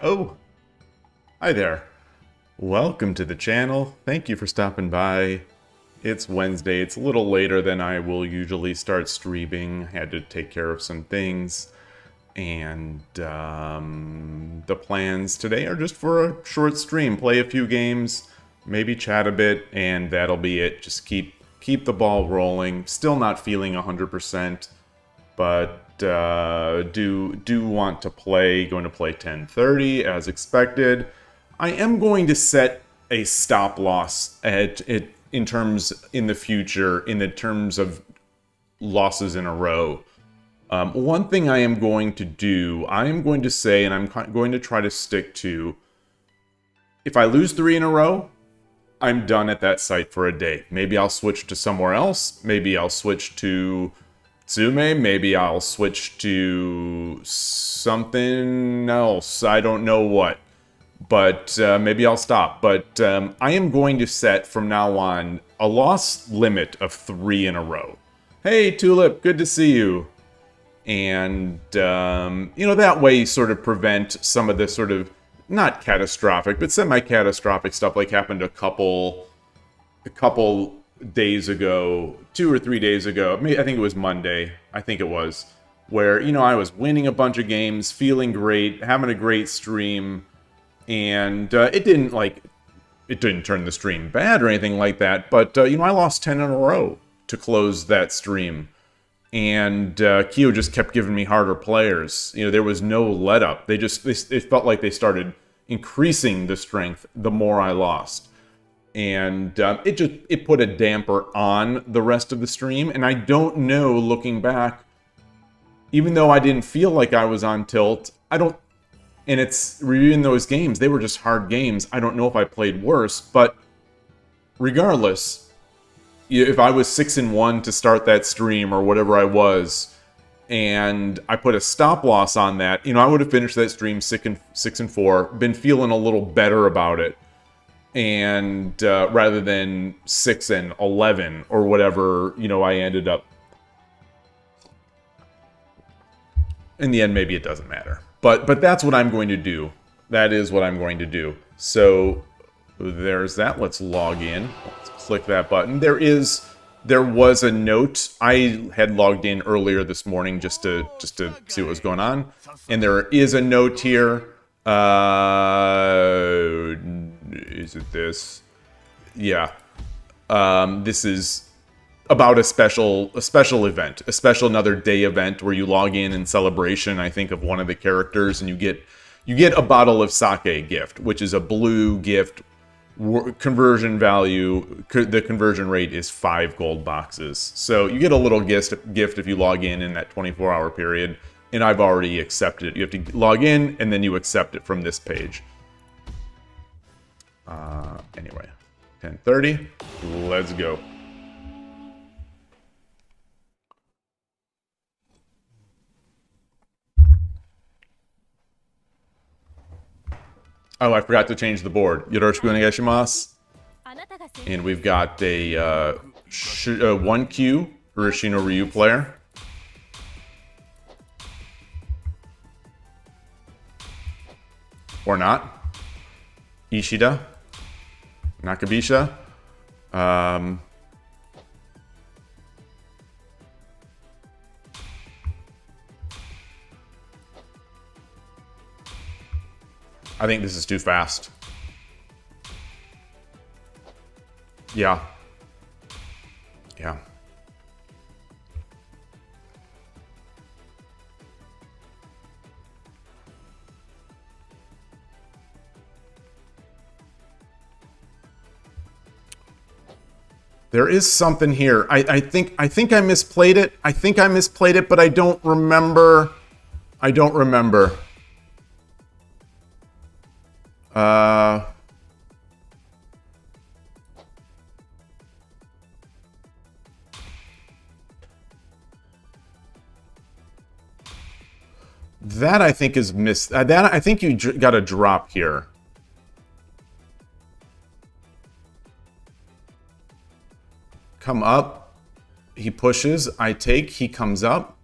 Oh, hi there. Welcome to the channel. Thank you for stopping by. It's Wednesday. It's a little later than I will usually start streaming. I had to take care of some things. And the plans today are just for a short stream. Play a few games, maybe chat a bit, and that'll be it. Just keep the ball rolling. Still not feeling 100%, but do want to play. Going to play 10:30 as expected. I am going to set a stop loss at it in the future in the terms of losses in a row. One thing I am going to do, I am going to say, and I'm going to try to stick to, if I lose 3 in a row, I'm done at that site for a day. Maybe I'll switch to somewhere else. Maybe I'll switch to Tsume. Maybe I'll switch to something else. I don't know what. But maybe I'll stop. But I am going to set, from now on, a loss limit of 3 in a row. Hey, Tulip, good to see you. And, you know, that way you sort of prevent some of the sort of, not catastrophic, but semi-catastrophic stuff like happened a couple days ago, 2 or 3 days ago. I think it was Monday, I think it was, where, you know, I was winning a bunch of games, feeling great, having a great stream, and it didn't turn the stream bad or anything like that, but, you know, I lost 10 in a row to close that stream. And KIOU just kept giving me harder players. You know, there was no let up. It felt like they started increasing the strength the more I lost. And it put a damper on the rest of the stream. And I don't know, looking back, even though I didn't feel like I was on tilt, and it's reviewing those games, they were just hard games. I don't know if I played worse, but regardless, if I was 6-1 to start that stream or whatever I was, and I put a stop loss on that, you know, I would have finished that stream 6-4, been feeling a little better about it, and rather than 6-11 or whatever, you know, I ended up. In the end, maybe it doesn't matter, but that's what I'm going to do. That is what I'm going to do. So there's that. Let's log in. Click that button. There was a note. I had logged in earlier this morning just to see what was going on, and there is a note here. Is it this? Yeah. This is about a special event, another day event where you log in celebration, I think, of one of the characters, and you get a bottle of sake gift, which is a blue gift. Conversion value, the conversion rate is 5 gold boxes. So you get a little gift if you log in that 24-hour period, and I've already accepted it. You have to log in, and then you accept it from this page. Anyway, 10:30, let's go. Oh, I forgot to change the board. Yoroshiku onegaishimasu. And we've got a 1Q Urashino Ryu player. Or not. Ishida. Nakabisha. I think this is too fast. Yeah. Yeah. There is something here. I think I misplayed it. I think I misplayed it, but I don't remember. I don't remember. That I think is that I think you got a drop here. Come up. He pushes. I take. He comes up.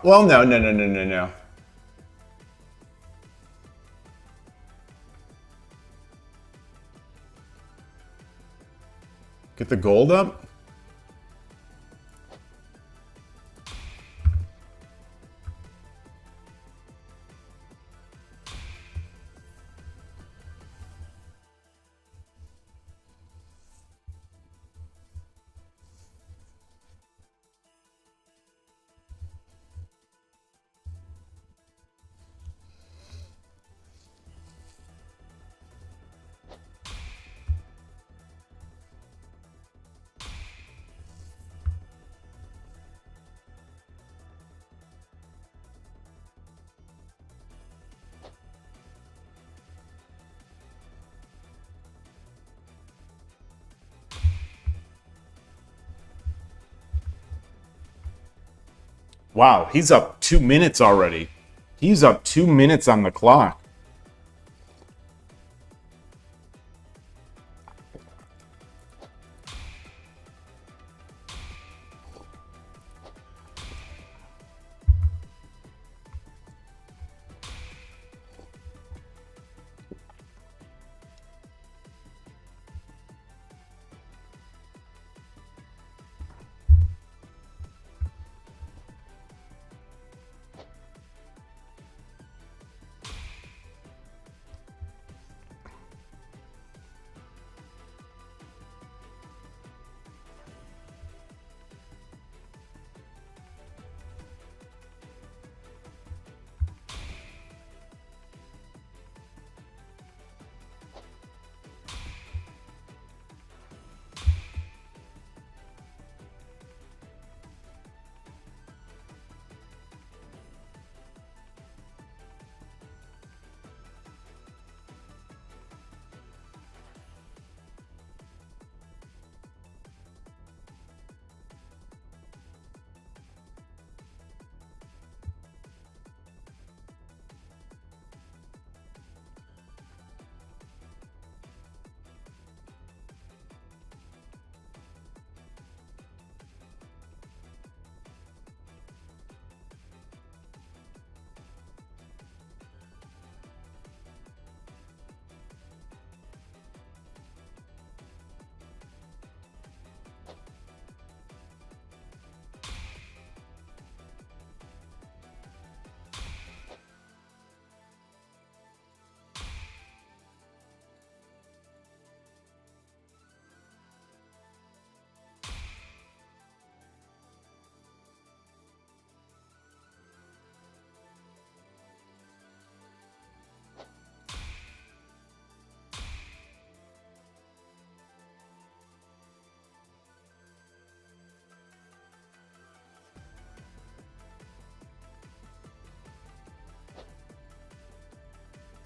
Well, no. Get the gold up? Wow, he's up 2 minutes already. He's up 2 minutes on the clock.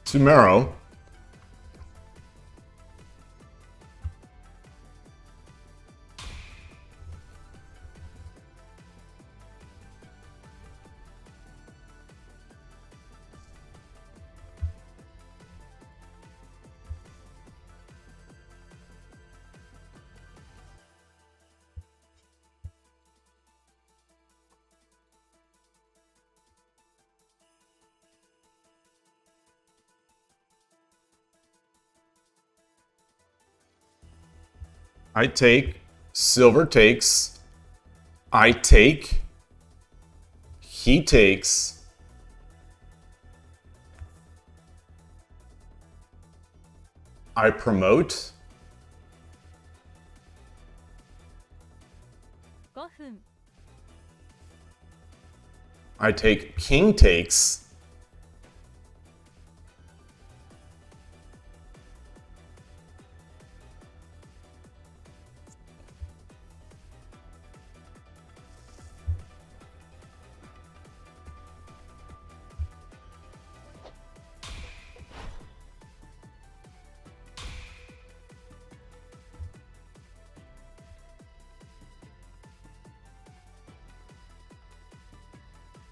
Sumero. I take, silver takes, I take, he takes, I promote, 5分 I take, king takes,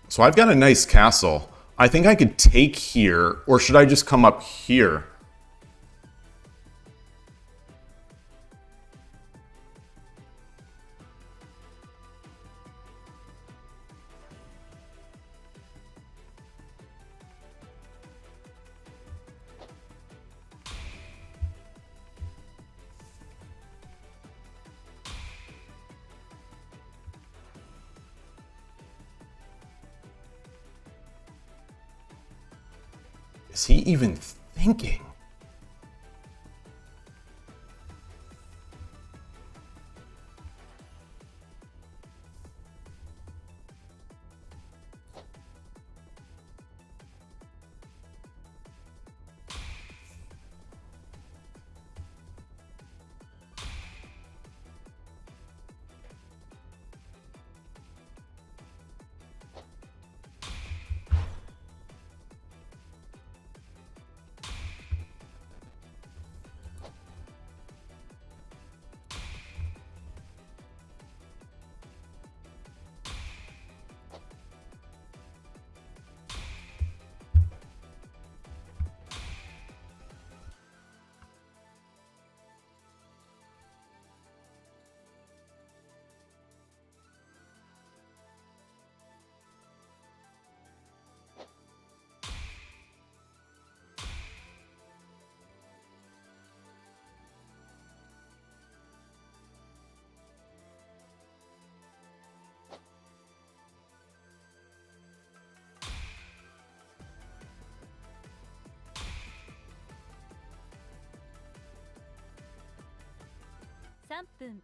so I've got a nice castle. I think I could take here, or should I just come up here? Is he even thinking? $3分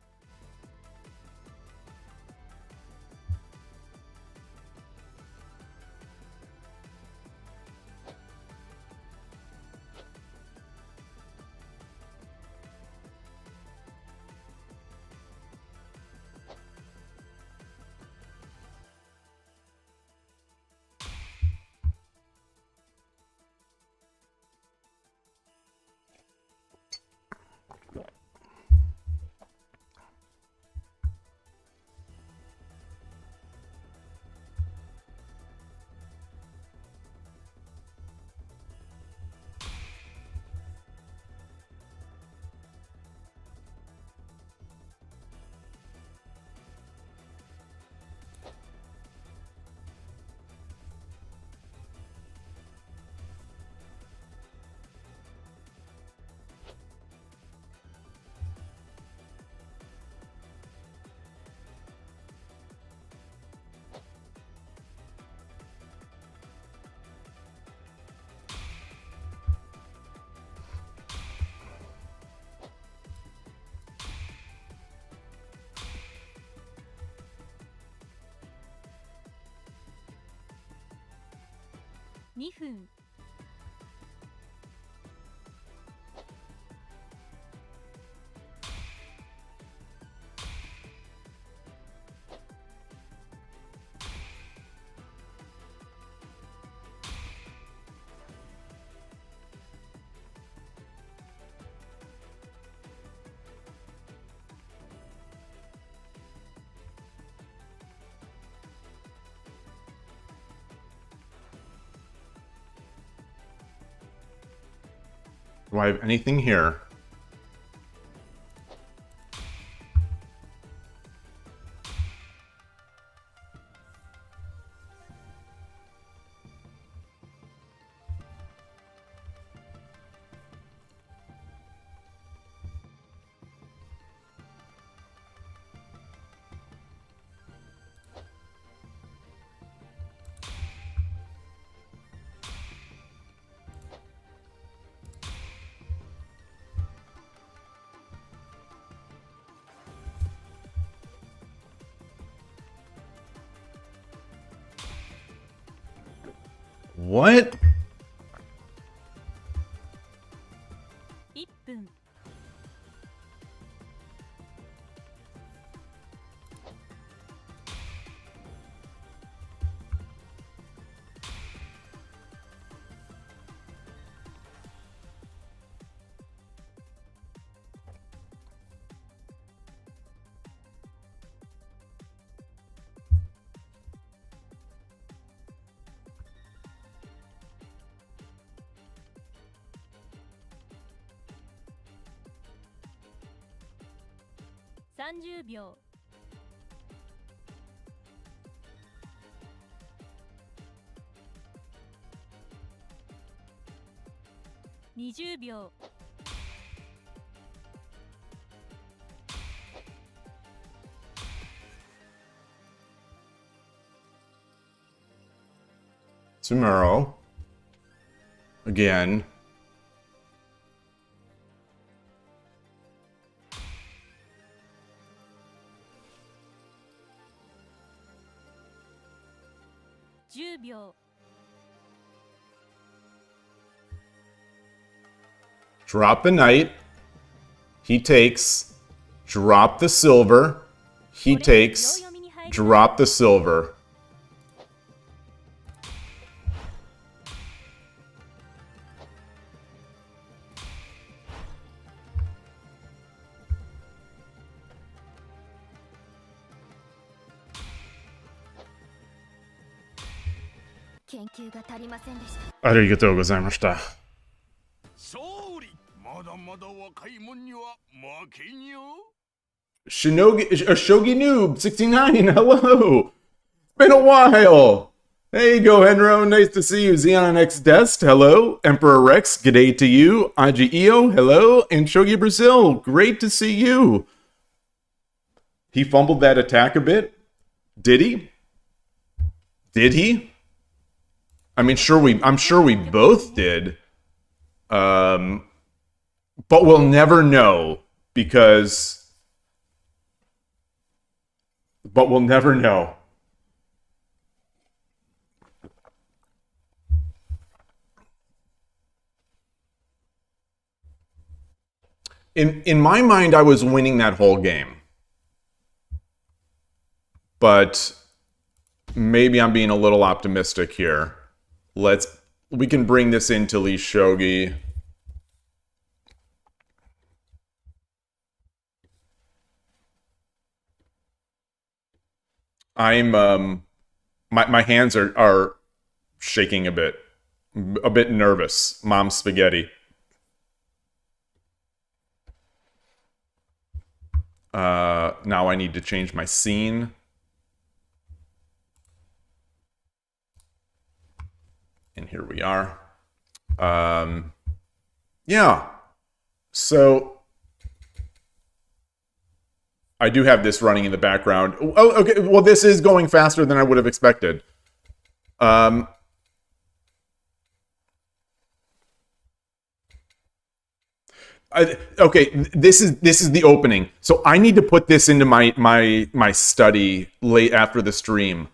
2分 Do I have anything here? What? 1分 30秒 20秒 Tomorrow. again. Drop the knight. He takes. Drop the silver. He takes. Drop the silver. Arigatou gozaimashita. Shogi Noob 69, hello! Been a while! Hey, Go Henro, nice to see you. Xeon X Dest, hello. Emperor Rex, g'day to you. Aji Io, hello. And Shogi Brazil, great to see you. He fumbled that attack a bit. Did he? Did he? I'm sure we both did. But we'll never know because... But we'll never know. In my mind, I was winning that whole game. But maybe I'm being a little optimistic here. We can bring this into Lee Shogi. I'm my hands are shaking a bit nervous. Mom spaghetti. Now I need to change my scene. And here we are. Yeah. So I do have this running in the background. Oh, okay. Well, this is going faster than I would have expected. Okay, this is the opening. So I need to put this into my study late after the stream.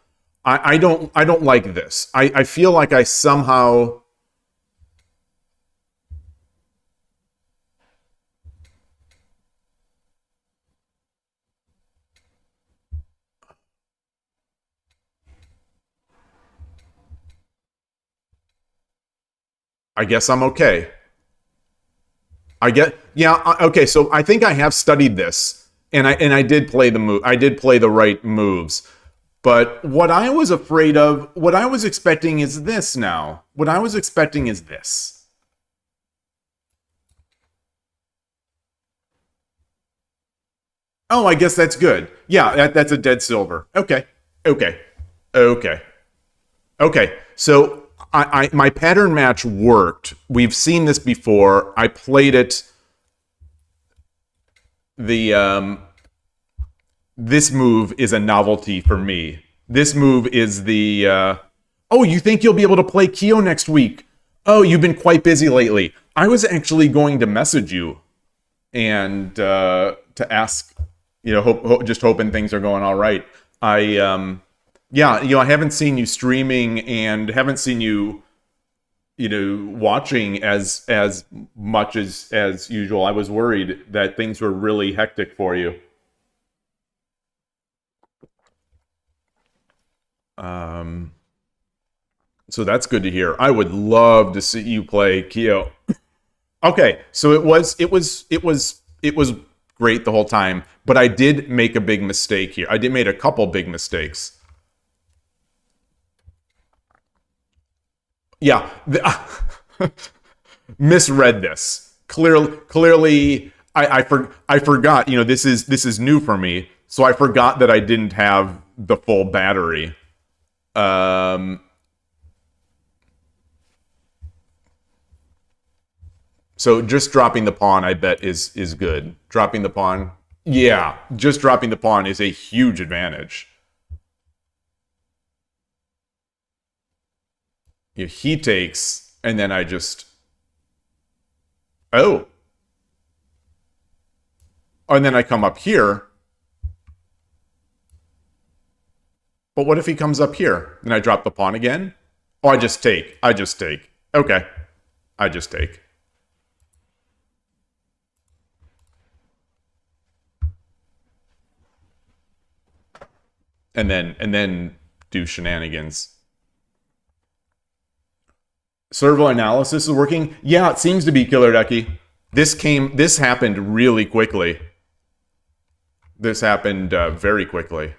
I don't like this. I feel like I somehow... I guess I'm okay. Okay, so I think I have studied this, and I did play the move. I did play the right moves. But what I was afraid of, what I was expecting is this now. What I was expecting is this. Oh, I guess that's good. Yeah, that's a dead silver. Okay. So my pattern match worked. We've seen this before. I played it. This move is a novelty for me. This move is the... oh, you think you'll be able to play KIOU next week? Oh, you've been quite busy lately. I was actually going to message you and to ask, just hoping things are going all right. Yeah, I haven't seen you streaming and haven't seen you, watching as much as usual. I was worried that things were really hectic for you. So that's good to hear. I would love to see you play KIOU. Okay, so it was great the whole time, but I did make a big mistake here. I did make a couple big mistakes. Yeah, misread this. Clearly, I forgot. This is new for me, so I forgot that I didn't have the full battery. So just dropping the pawn, I bet, is good. Dropping the pawn, yeah, just dropping the pawn is a huge advantage. He takes. And then I just... Oh. And then I come up here. But what if he comes up here? Then I drop the pawn again? Oh, I just take. I just take. Okay. I just take. And then do shenanigans. Servo analysis is working? Yeah, it seems to be, Killer Ducky. This happened really quickly. This happened very quickly.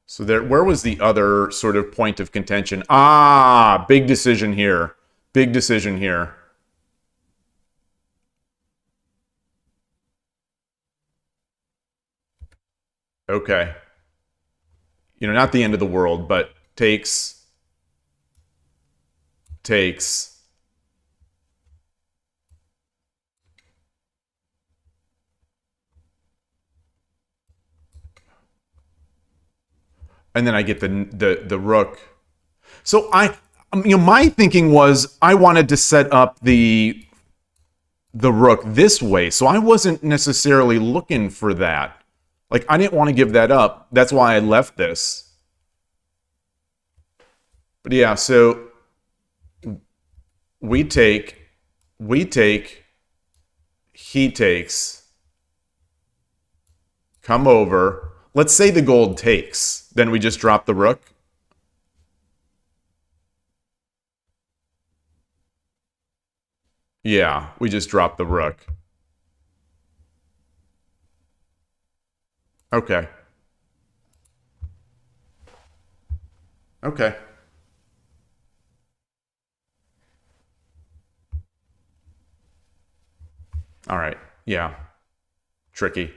So where was the other sort of point of contention? Ah, big decision here. Big decision here. Okay. You know, not the end of the world, but takes. And then I get the rook. So my thinking was I wanted to set up the rook this way, so I wasn't necessarily looking for that. Like, I didn't want to give that up. That's why I left this. But yeah, so we take, he takes, come over. Let's say the gold takes. Then we just drop the rook. Yeah, we just drop the rook. Okay. Okay. All right. Yeah. Tricky.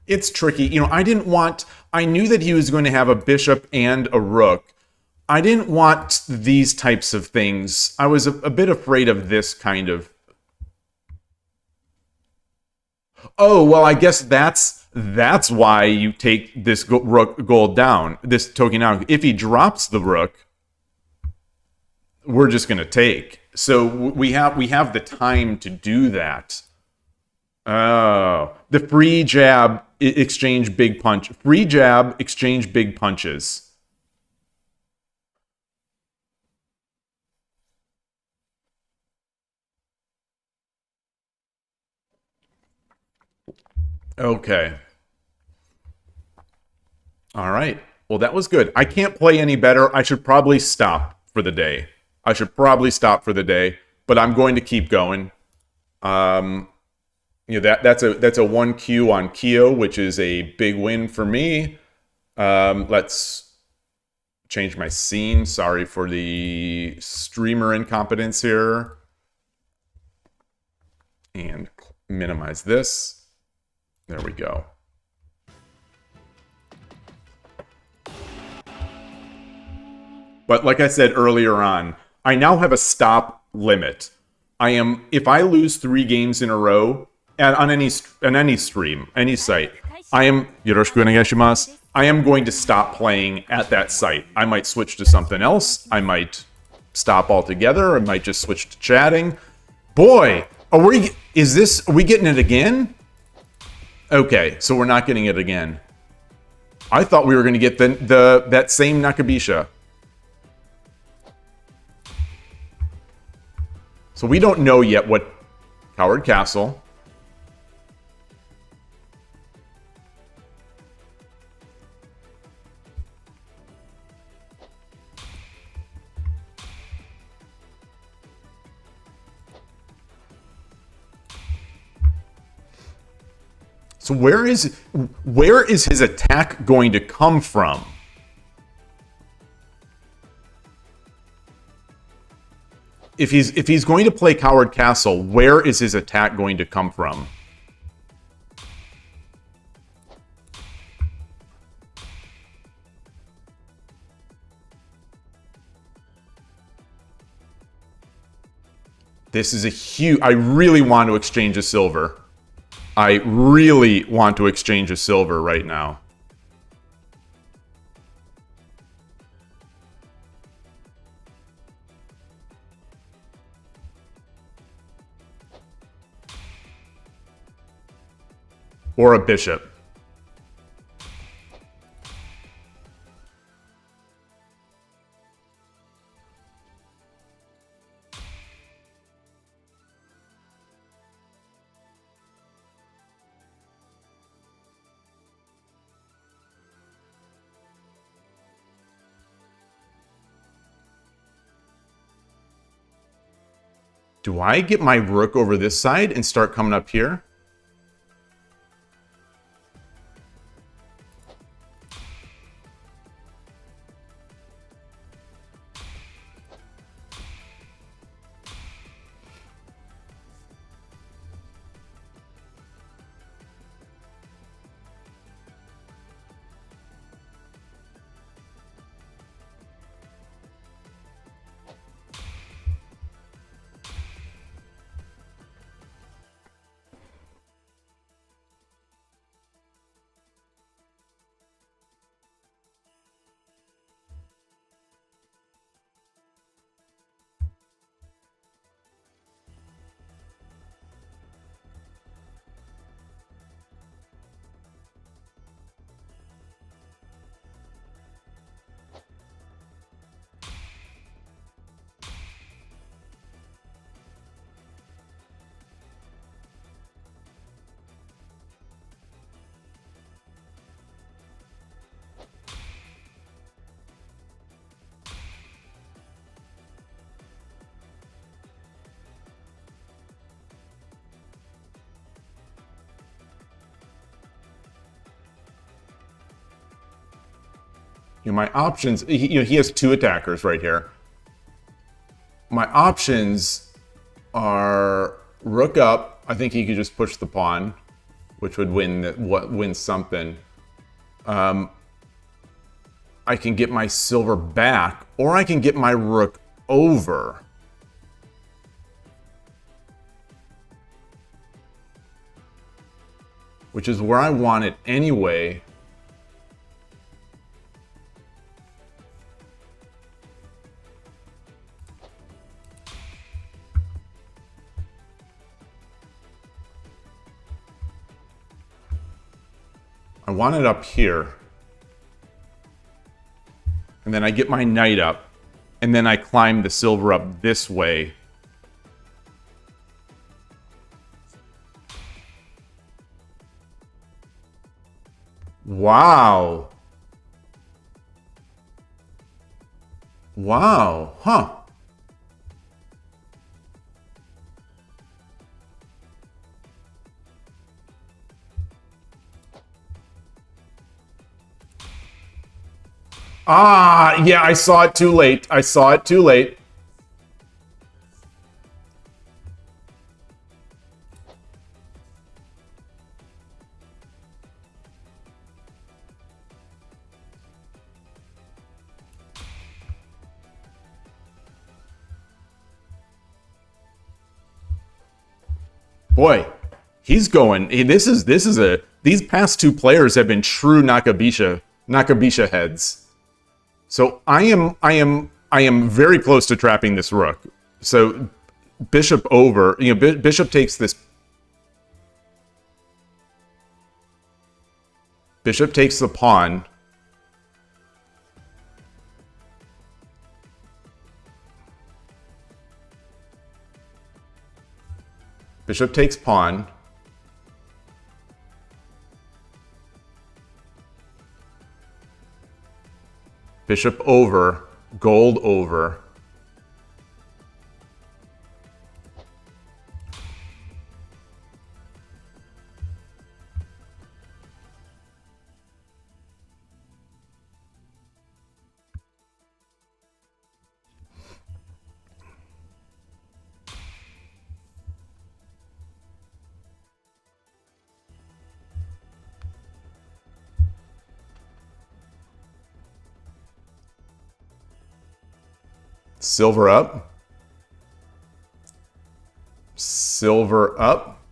It's tricky. You know, I knew that he was going to have a bishop and a rook. I didn't want these types of things. I was a bit afraid of this kind of... Oh, well, I guess that's why you take this rook gold down, this token down. If he drops the rook, we're just going to take. So we have the time to do that. Oh, the free jab, exchange big punch. Free jab, exchange big punches. Okay. All right. Well, that was good. I can't play any better. I should probably stop for the day. But I'm going to keep going. You know, that's a 1Q on KIOU, which is a big win for me. Let's change my scene. Sorry for the streamer incompetence here. And minimize this. There we go. But like I said earlier on, I now have a stop limit. If I lose 3 games in a row, and on any stream, any site, I am going to stop playing at that site. I might switch to something else. I might stop altogether. I might just switch to chatting. Boy, are we getting it again? Okay, so we're not getting it again. I thought we were going to get that same Nakabisha. So we don't know yet what Coward Castle. So where is his attack going to come from? If he's going to play Coward Castle, where is his attack going to come from? This is a huge... I really want to exchange a silver. I really want to exchange a silver right now. Or a bishop. Do I get my rook over this side and start coming up here? My options, he has two attackers right here. My options are rook up. I think he could just push the pawn, which would win something. I can get my silver back, or I can get my rook over. Which is where I want it anyway. I want it up here. And then I get my knight up. And then I climb the silver up this way. Wow. Wow. Huh. Ah, yeah, I saw it too late. I saw it too late. Boy, he's going. These past two players have been true Nakabisha heads. So I am very close to trapping this rook. So bishop over, bishop takes this. Bishop takes the pawn. Bishop takes pawn. Bishop over, gold over. Silver up. Silver up.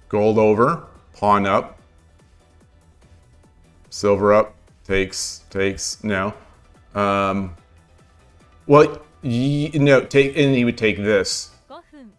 Gold over. Pawn up. Silver up. Takes. No. Well, no. Take, and he would take this. 5分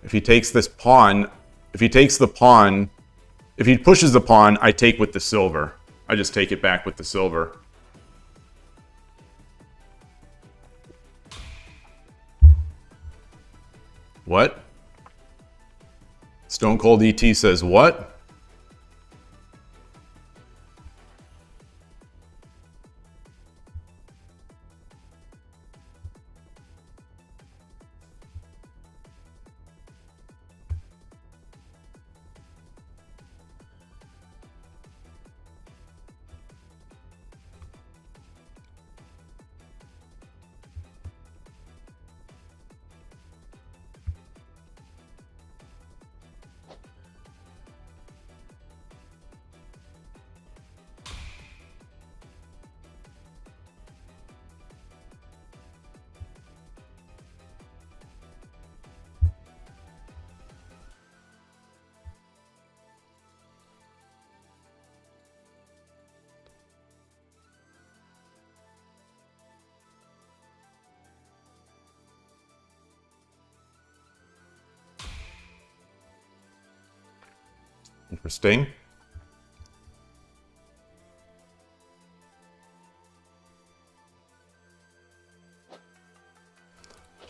If he takes this pawn, if he takes the pawn, if he pushes the pawn, I take with the silver. I just take it back with the silver. What? Stone Cold ET says what? Interesting.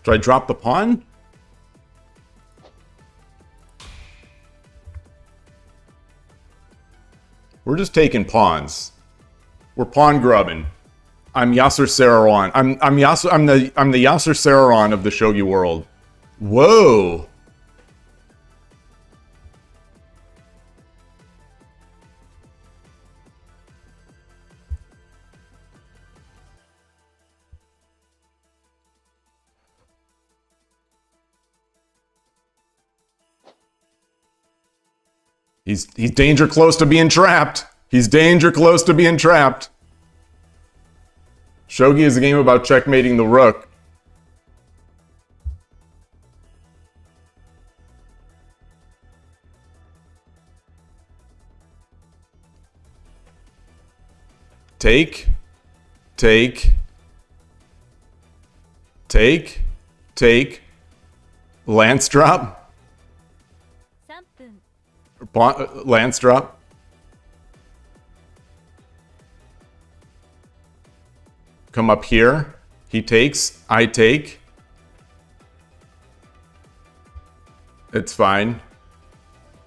Should I drop the pawn? We're just taking pawns. We're pawn grubbing. I'm Yasser Sararon. I'm the Yasser Sararon of the Shogi world. Whoa. He's danger close to being trapped. He's danger close to being trapped. Shogi is a game about checkmating the rook. Take. Lance drop. 3分 Lance drop. Come up here. He takes. I take. It's fine.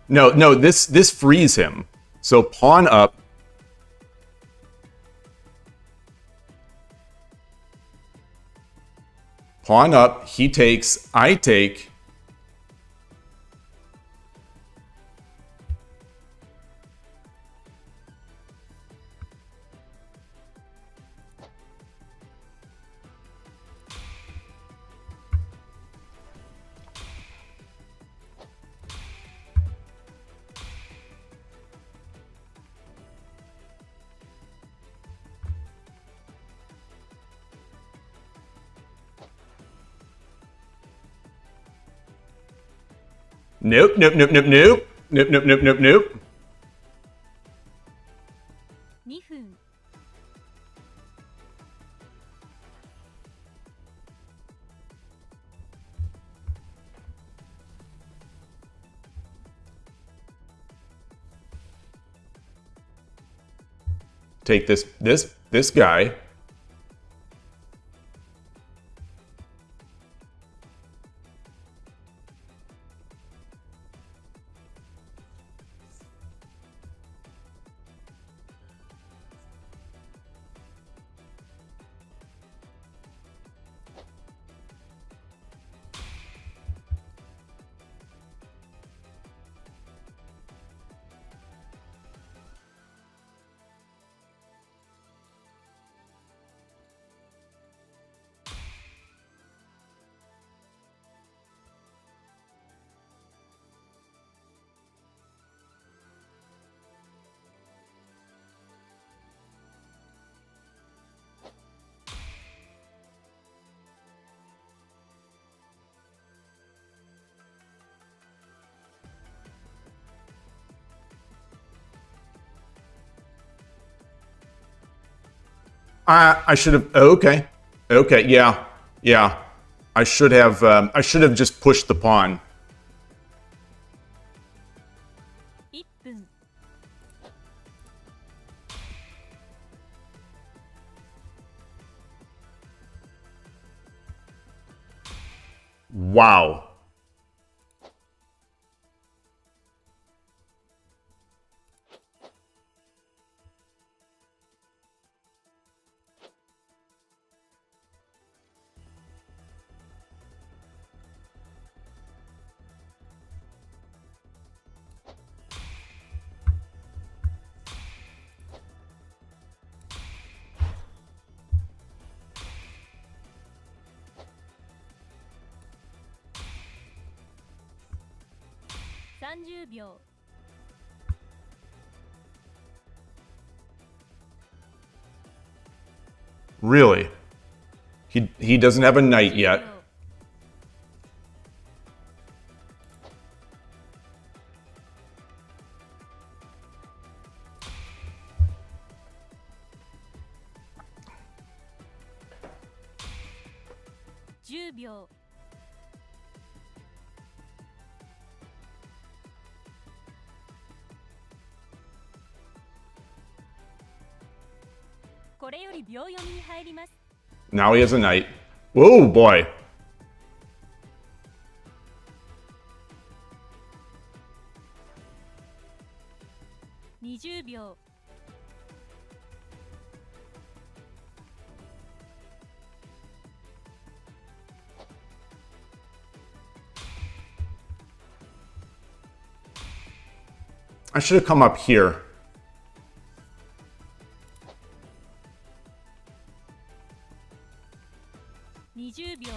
No, this frees him. So pawn up. Pawn up. He takes. I take. Nope. 2分 Take this guy. I should have. Okay. Okay. Yeah. Yeah. I should have. I should have just pushed the pawn. 1分 Wow. ,30 秒 Really? He doesn't have a knight yet. 10秒 これより秒読みに入ります Now he has a knight. Whoa, boy. 20秒 I should have come up here. 20秒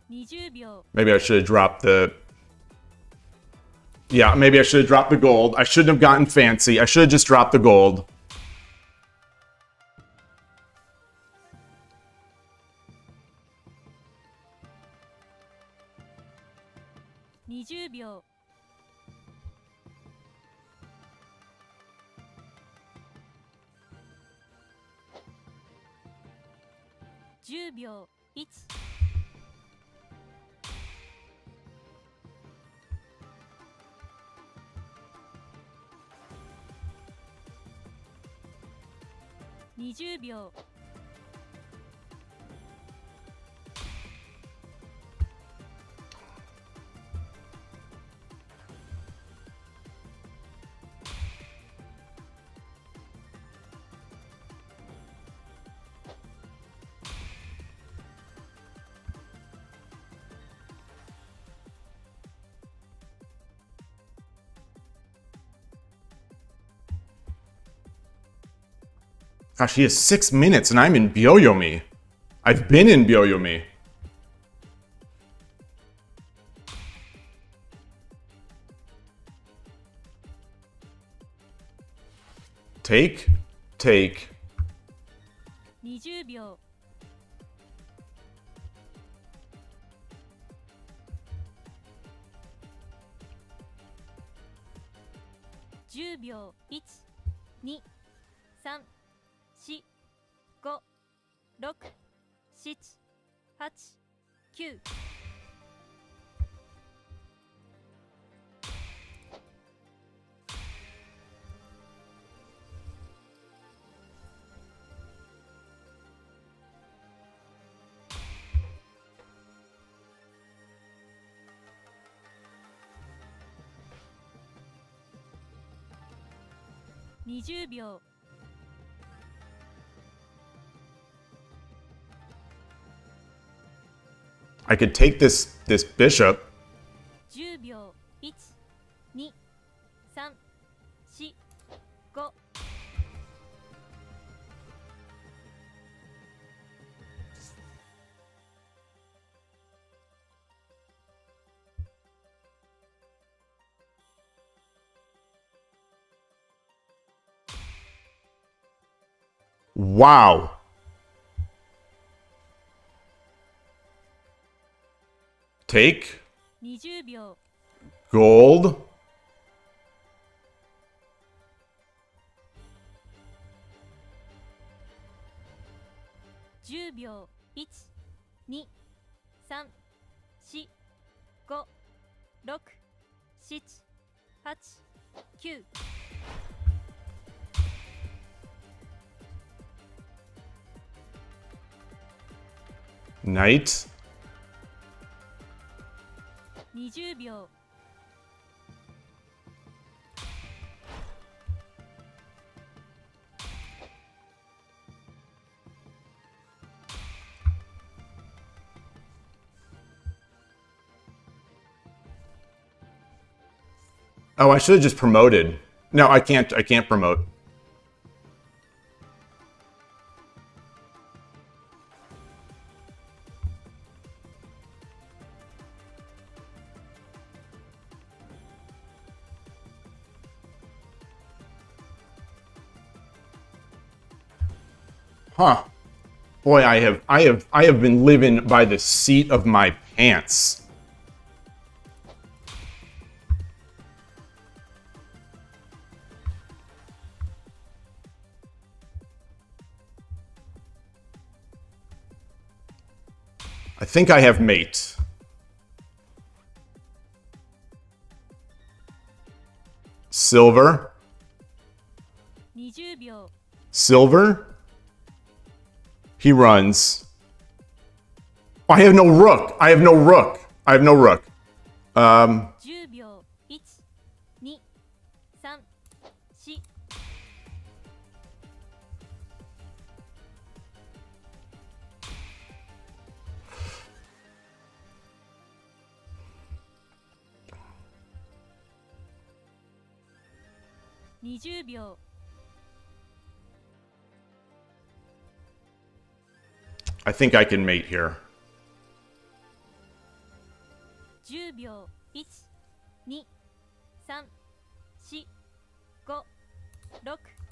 20秒 Maybe I should have dropped the... Yeah, maybe I should have dropped the gold. I shouldn't have gotten fancy. I should have just dropped the gold. 20秒 10秒 120秒 Gosh, he has 6 minutes and I'm in Byoyomi. I've been in Byoyomi. Take. 20秒 10秒 1、2、3、4、5、6、7、8、9。20秒 I could take this bishop. 10秒 1、2、3、4、5。Wow. Take 20秒 gold. 10秒 1、2、3、4、5、6、7、8、9 Knight. 20秒 Oh, I should have just promoted. No, I can't promote. Huh. Boy, I have been living by the seat of my pants. I think I have mate. Silver. 20秒 Silver. He runs. Oh, I have no rook. I have no rook. I have no rook. 10秒 1、2、3、4 20秒 I think I can mate here. 10秒 1、2、3、4、5、6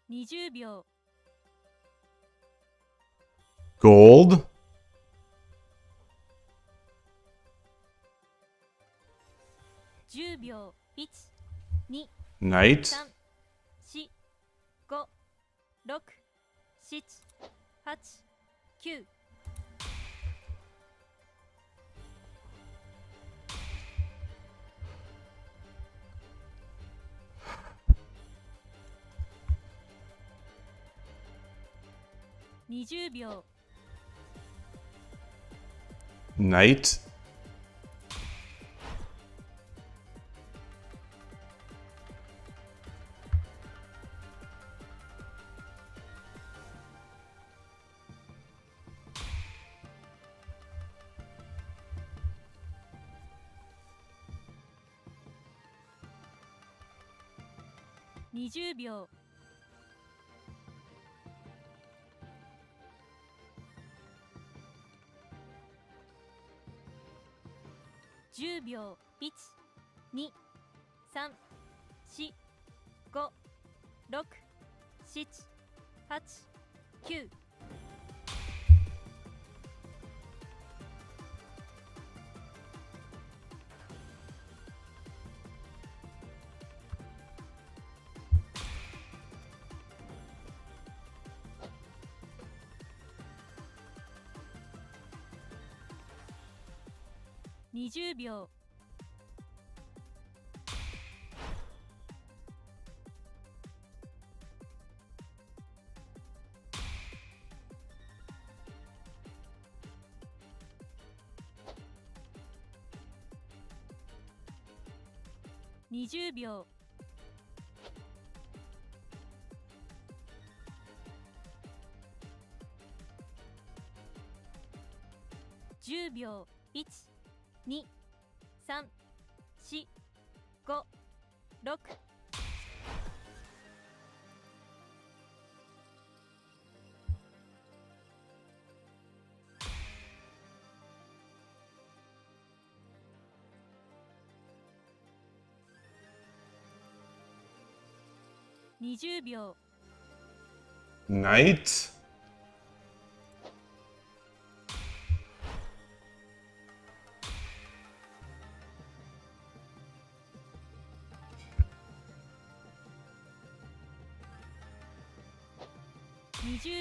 20秒 Gold. 10秒 1、2、 Knight. 3、4、5、6、7、8、9 20秒 Knight. ,20 秒 10秒 1、2、3、4、5、6、7、8、9 20秒 20秒 10秒 1、2、3、4 5 6 20秒 Night?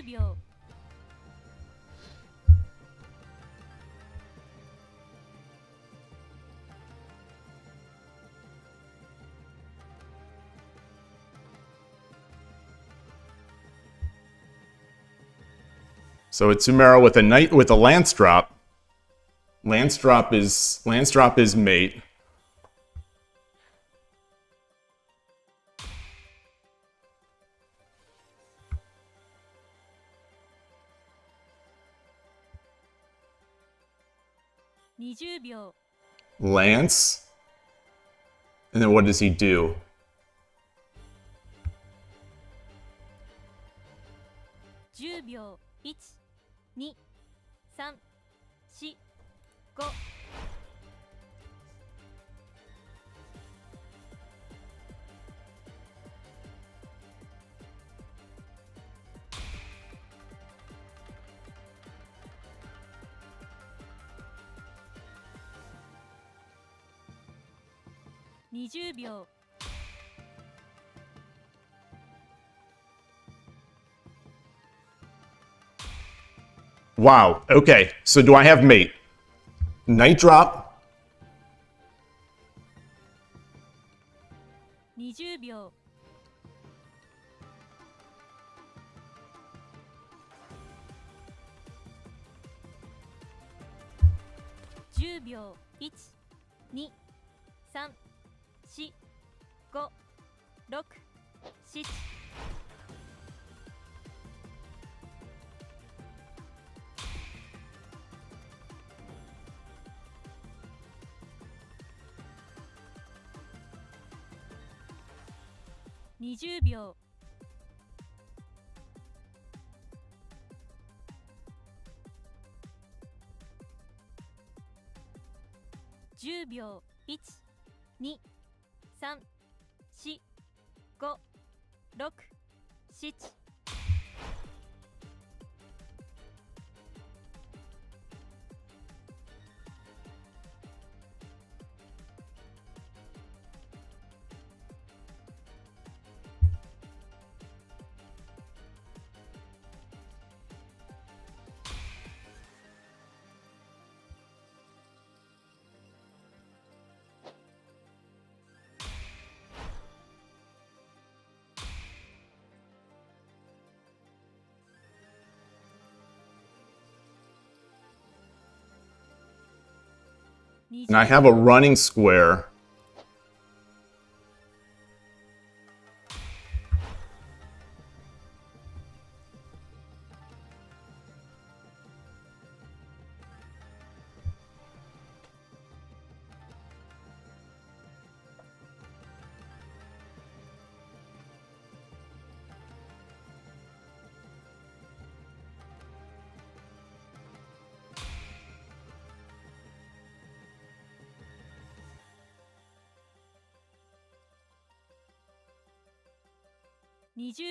秒 So it's Sumeru with a knight with a lance drop. Lance drop is mate.秒 Lance. And then what does he do? 秒 1 2 3 4 5 20秒 Wow. Okay. So do I have mate? Knight drop. 20秒 10秒 1 2 3 4 5 6 7 20秒 10秒 1 2 3 4 5 6 7 And I have a running square.20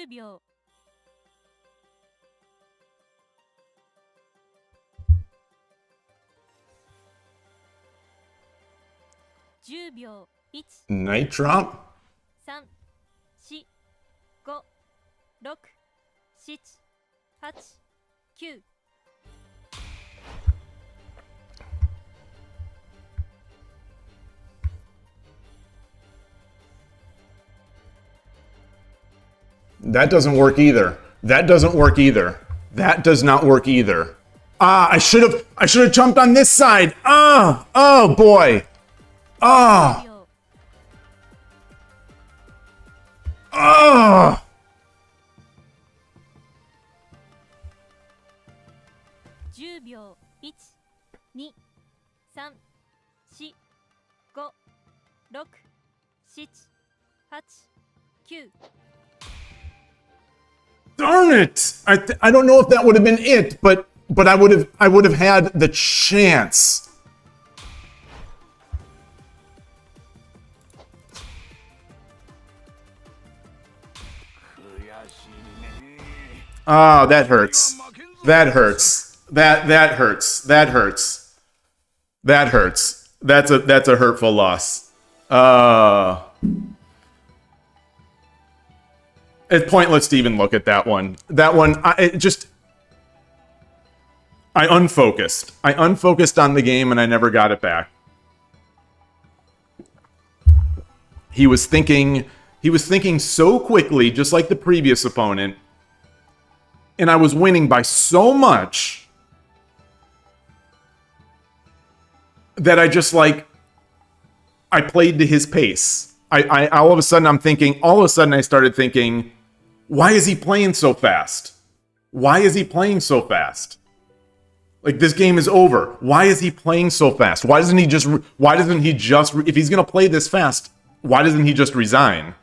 秒 10秒 1 Knight drop. 3 4 5 6 7 8 9 That doesn't work either. That doesn't work either. That does not work either. Ah, I should have jumped on this side. Ah, oh boy. Ah, 秒 ah. 10秒 1 2 3 4 5 6 7 8 9 Darn it! I don't know if that would have been it, but I would have had the chance. Ah, that hurts. That hurts. That hurts. That hurts. That hurts. That's a hurtful loss. It's pointless to even look at that one. That one, I unfocused. I unfocused on the game and I never got it back. He was thinking so quickly, just like the previous opponent. And I was winning by so much that I just I played to his pace. I all of a sudden I started thinking, why is he playing so fast? Why is he playing so fast? Like, this game is over. Why is he playing so fast? Why doesn't he just, if he's going to play this fast, why doesn't he just resign?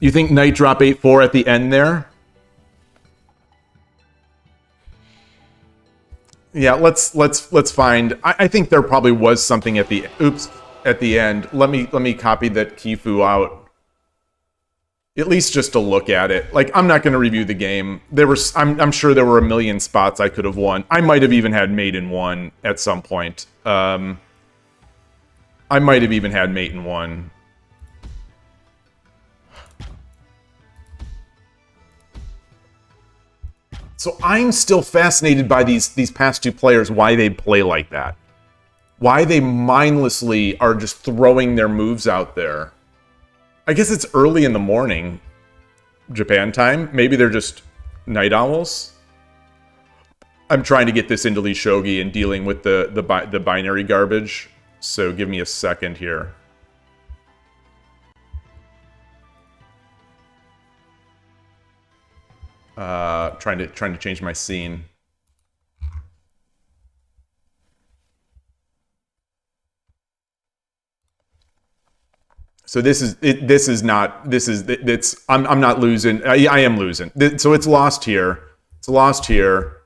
You think Knight drop 8-4 at the end there? Yeah, let's find. I think there probably was something at the end. Let me copy that Kifu out. At least just to look at it. Like, I'm not going to review the game. I'm sure there were a million spots I could have won. I might have even had mate in 1 at some point. I might have even had mate in 1. So I'm still fascinated by these past two players, why they play like that. Why they mindlessly are just throwing their moves out there. I guess it's early in the morning, Japan time. Maybe they're just night owls. I'm trying to get this into Lee Shogi and dealing with the binary garbage. So give me a second here. Trying to change my scene. So I'm not losing. I am losing. So it's lost here. It's lost here.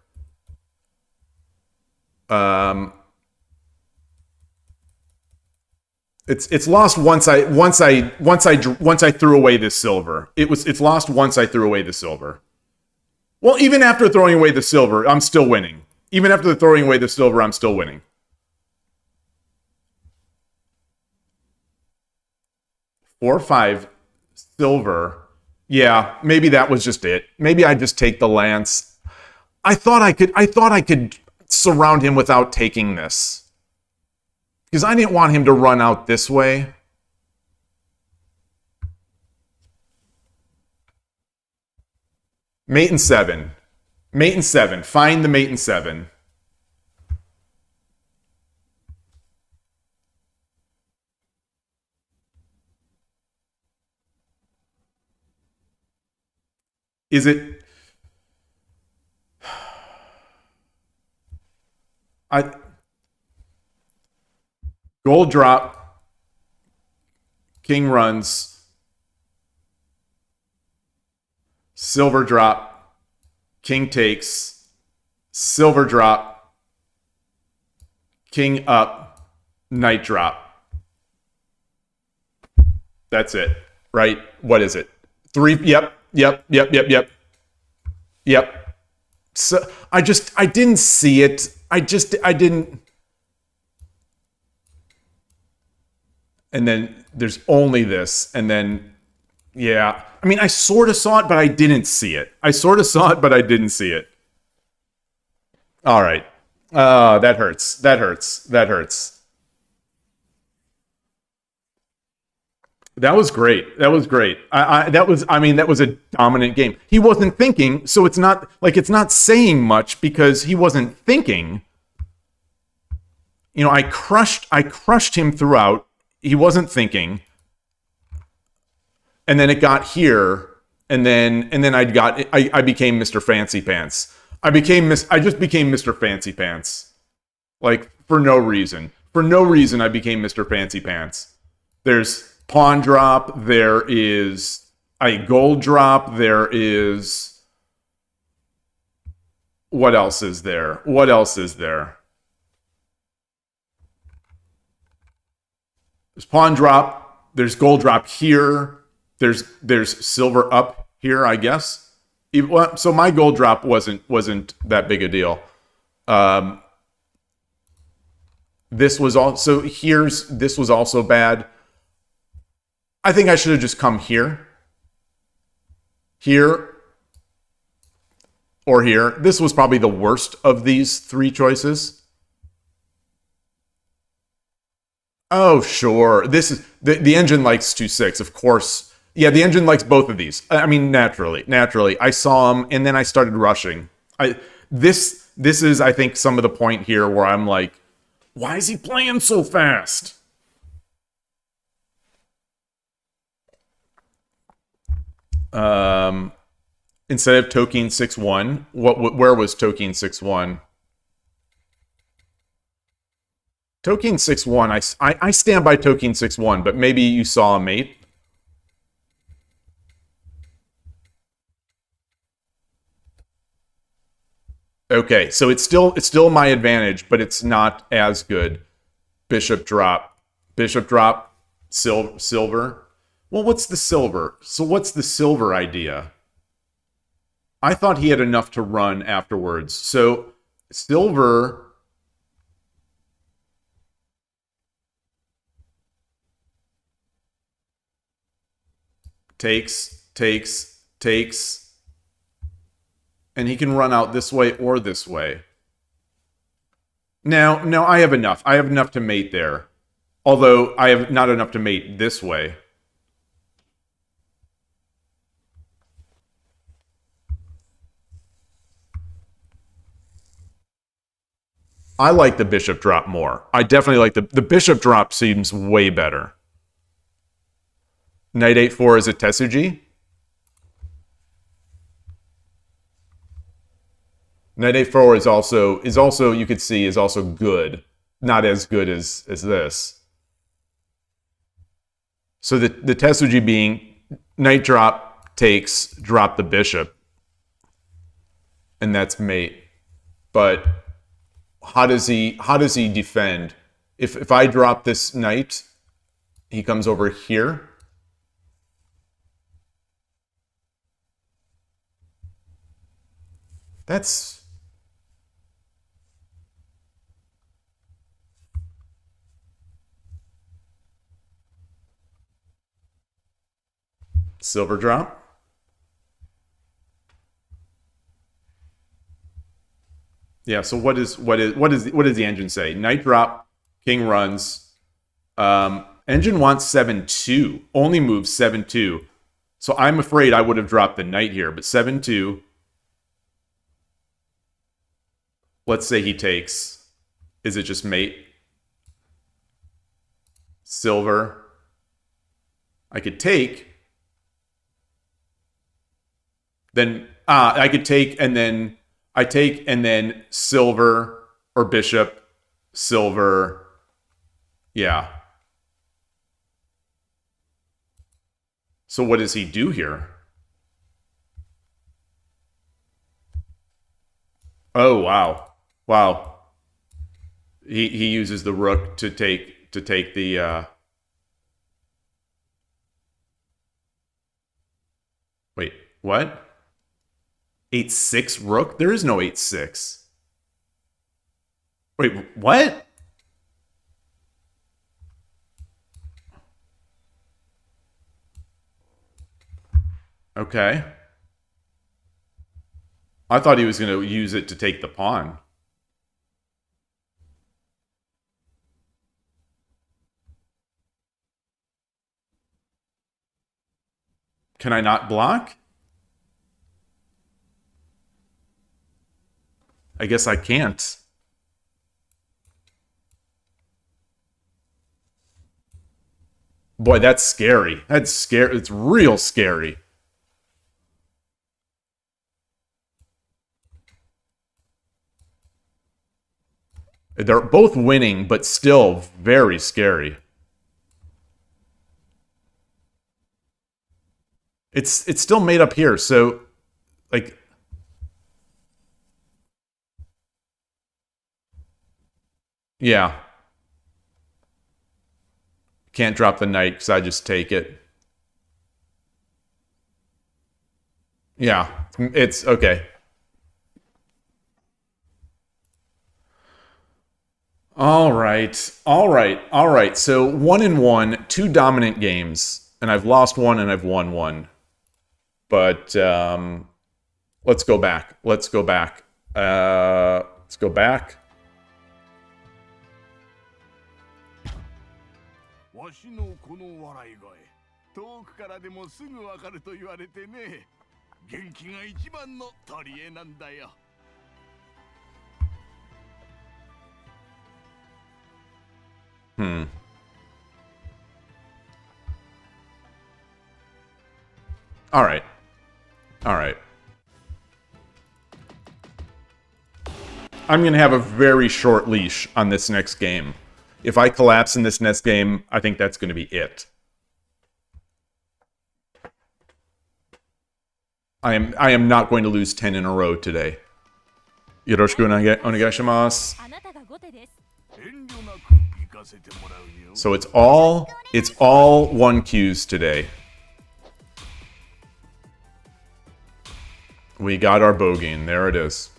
It's lost once I threw away this silver. It's lost once I threw away the silver. Well, even after throwing away the silver, I'm still winning. Even after throwing away the silver, I'm still winning. Four, 5 silver. Yeah, maybe that was just it. Maybe I just take the lance. I thought I could surround him without taking this. Because I didn't want him to run out this way. Mate in 7. Mate in 7. Find the mate in 7. Is it... Gold drop. King runs. Silver drop. King takes. Silver drop. King up. Knight drop. That's it, right? What is it? 3, yep. So I didn't see it. I didn't. And then there's only this, and then, yeah. I mean, I sort of saw it, but I didn't see it. I sort of saw it, but I didn't see it. All right. That hurts. That hurts. That hurts. That was great. That was great. That was a dominant game. He wasn't thinking, so it's not saying much because he wasn't thinking. You know, I crushed him throughout. He wasn't thinking. And then it got here, and then I became Mr. Fancy Pants. I just became Mr. Fancy Pants. Like, for no reason. For no reason, I became Mr. Fancy Pants. There's pawn drop. There is a gold drop. There is... What else is there? What else is there? There's pawn drop. There's gold drop here. There's silver up here, I guess. So my gold drop wasn't that big a deal. This was also this was also bad. I think I should have just come here, or here. This was probably the worst of these three choices. Oh, sure. This is the engine likes 2-6, of course. Yeah, the engine likes both of these. I mean, naturally. I saw them, and then I started rushing. This is, I think, some of the point here where I'm like, why is he playing so fast? Instead of Tokeen 6-1, where was Tokeen 6-1? Tokeen 6-1, I stand by Tokeen 6-1, but maybe you saw a mate. Okay, so it's still my advantage, but it's not as good. Bishop drop, silver. Well, what's the silver? So what's the silver idea? I thought he had enough to run afterwards. So silver takes. And he can run out this way or this way. Now, no, I have enough. I have enough to mate there. Although, I have not enough to mate this way. I like the bishop drop more. I definitely like the bishop drop seems way better. Knight 8-4 is a Tetsuji. Knight 8-4 is also you could see is also good, not as good as this. So the Tetsuji being knight drop takes, drop the bishop, and that's mate. But how does he defend? If I drop this knight, he comes over here. That's silver drop. Yeah, so what does the engine say? Knight drop, king runs. Engine wants 7-2, only moves 7-2. So I'm afraid I would have dropped the knight here, but 7-2. Let's say he takes. Is it just mate? Silver. I could take. Then I could take and then I take and then silver or bishop, silver. Yeah. So what does he do here? Oh, wow. Wow. He uses the rook to take the Wait, what? 8-6 rook? There is no 8-6. Wait, what? Okay. I thought he was going to use it to take the pawn. Can I not block? I guess I can't. Boy, that's scary. That's scary. It's real scary. They're both winning, but still very scary. It's still made up here, so like yeah. Can't drop the knight because I just take it. Yeah, it's okay. All right, all right, all right. So 1-1, 2 dominant games, and I've lost one and I've won one. But let's go back. Let's go back. Let's go back. わしのこの笑い声、遠くからでもすぐわかると言われてね。元気が一番の取り柄なんだよ。All right. All right. I'm going to have a very short leash on this next game. If I collapse in this next game, I think that's going to be it. I am not going to lose 10 in a row today. Yoroshiku onegaishimasu. あなたが後手です。遠慮なく行かせてもらうよ。 So it's all 1Qs today. We got our bogey, and there it is.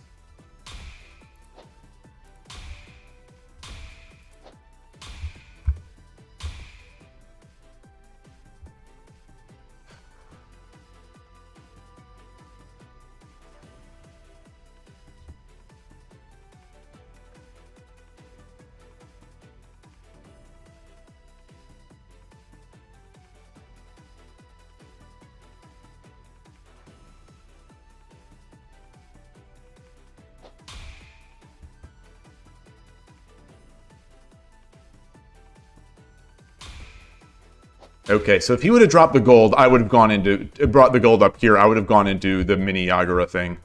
Okay, so if he would have dropped the gold, I would have gone into... brought the gold up here, I would have gone into the mini Yagura thing.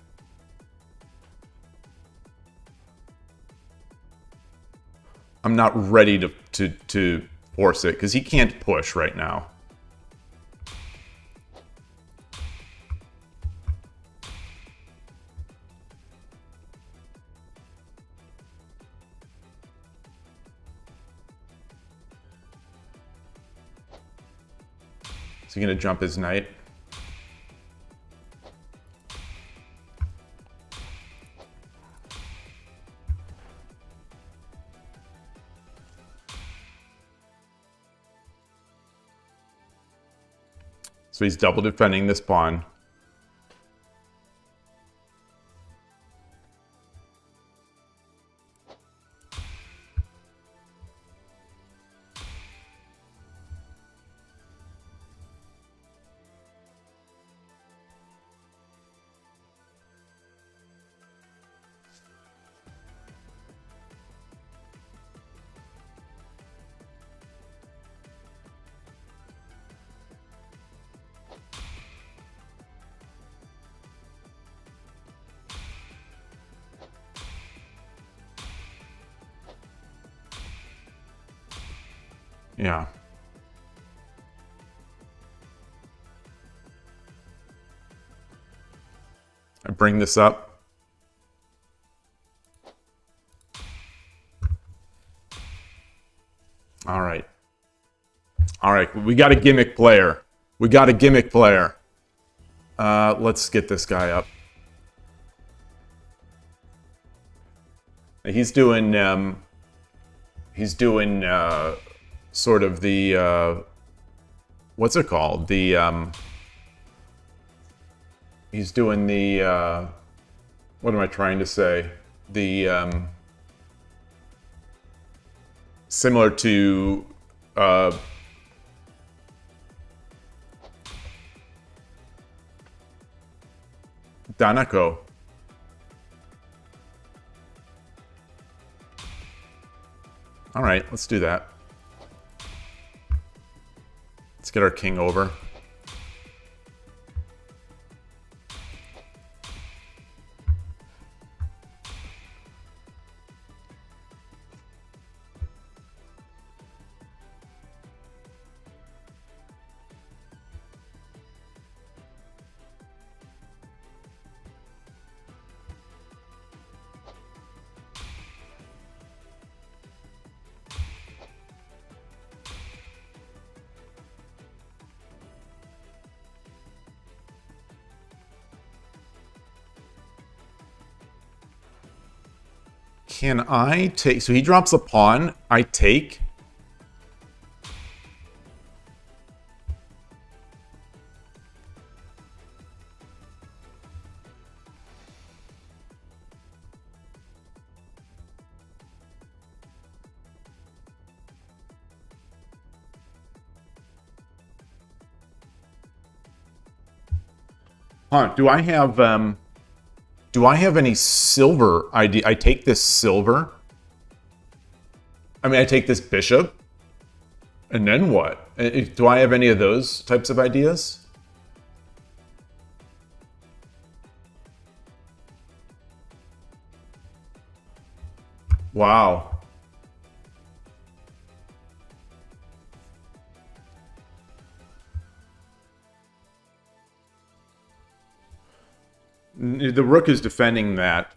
I'm not ready to force it, because he can't push right now. Is he going to jump his knight? So he's double defending this pawn. Yeah. I bring this up. All right. All right, we got a gimmick player. We got a gimmick player. Let's get this guy up. He's doing sort of the what's it called? The he's doing the what am I trying to say? The similar to Danako. All right, let's do that. Let's get our king over. Can I take... So he drops a pawn. I take. Huh, do I have any silver ID? I take this silver. I mean, I take this bishop. And then what? Do I have any of those types of ideas? Wow. The rook is defending that.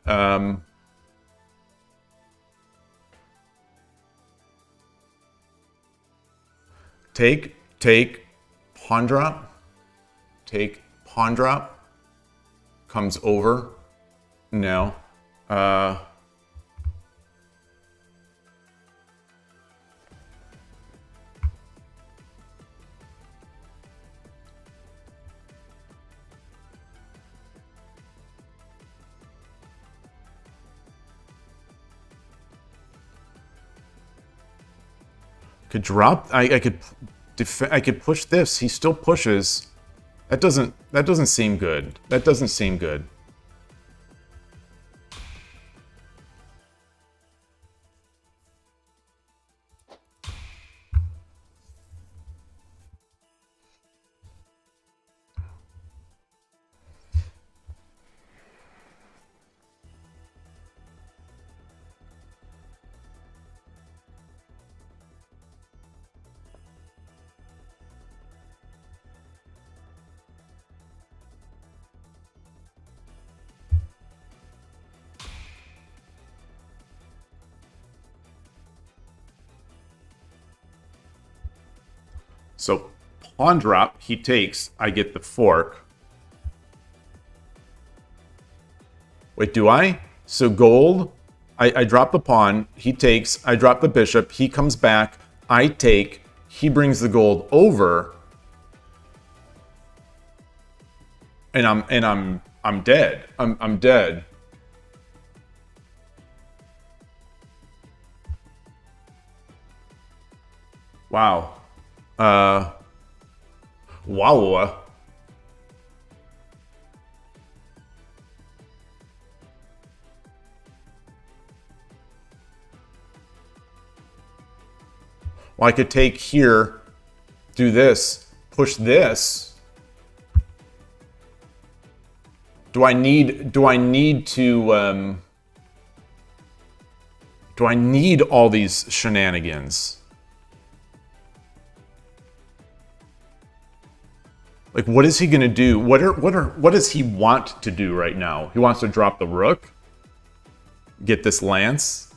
Take, pawn drop. Take, pawn drop. Comes over. No. Could drop. I could push this. He still pushes. That doesn't seem good. That doesn't seem good. So pawn drop, he takes, I get the fork. Wait, do I? So gold, I drop the pawn, he takes, I drop the bishop, he comes back, I take, he brings the gold over, and I'm dead. I'm dead. Wow. Wow. Well, I could take here, do this, push this. Do I need all these shenanigans? Like, what is he gonna do? What does he want to do right now? He wants to drop the rook, get this lance.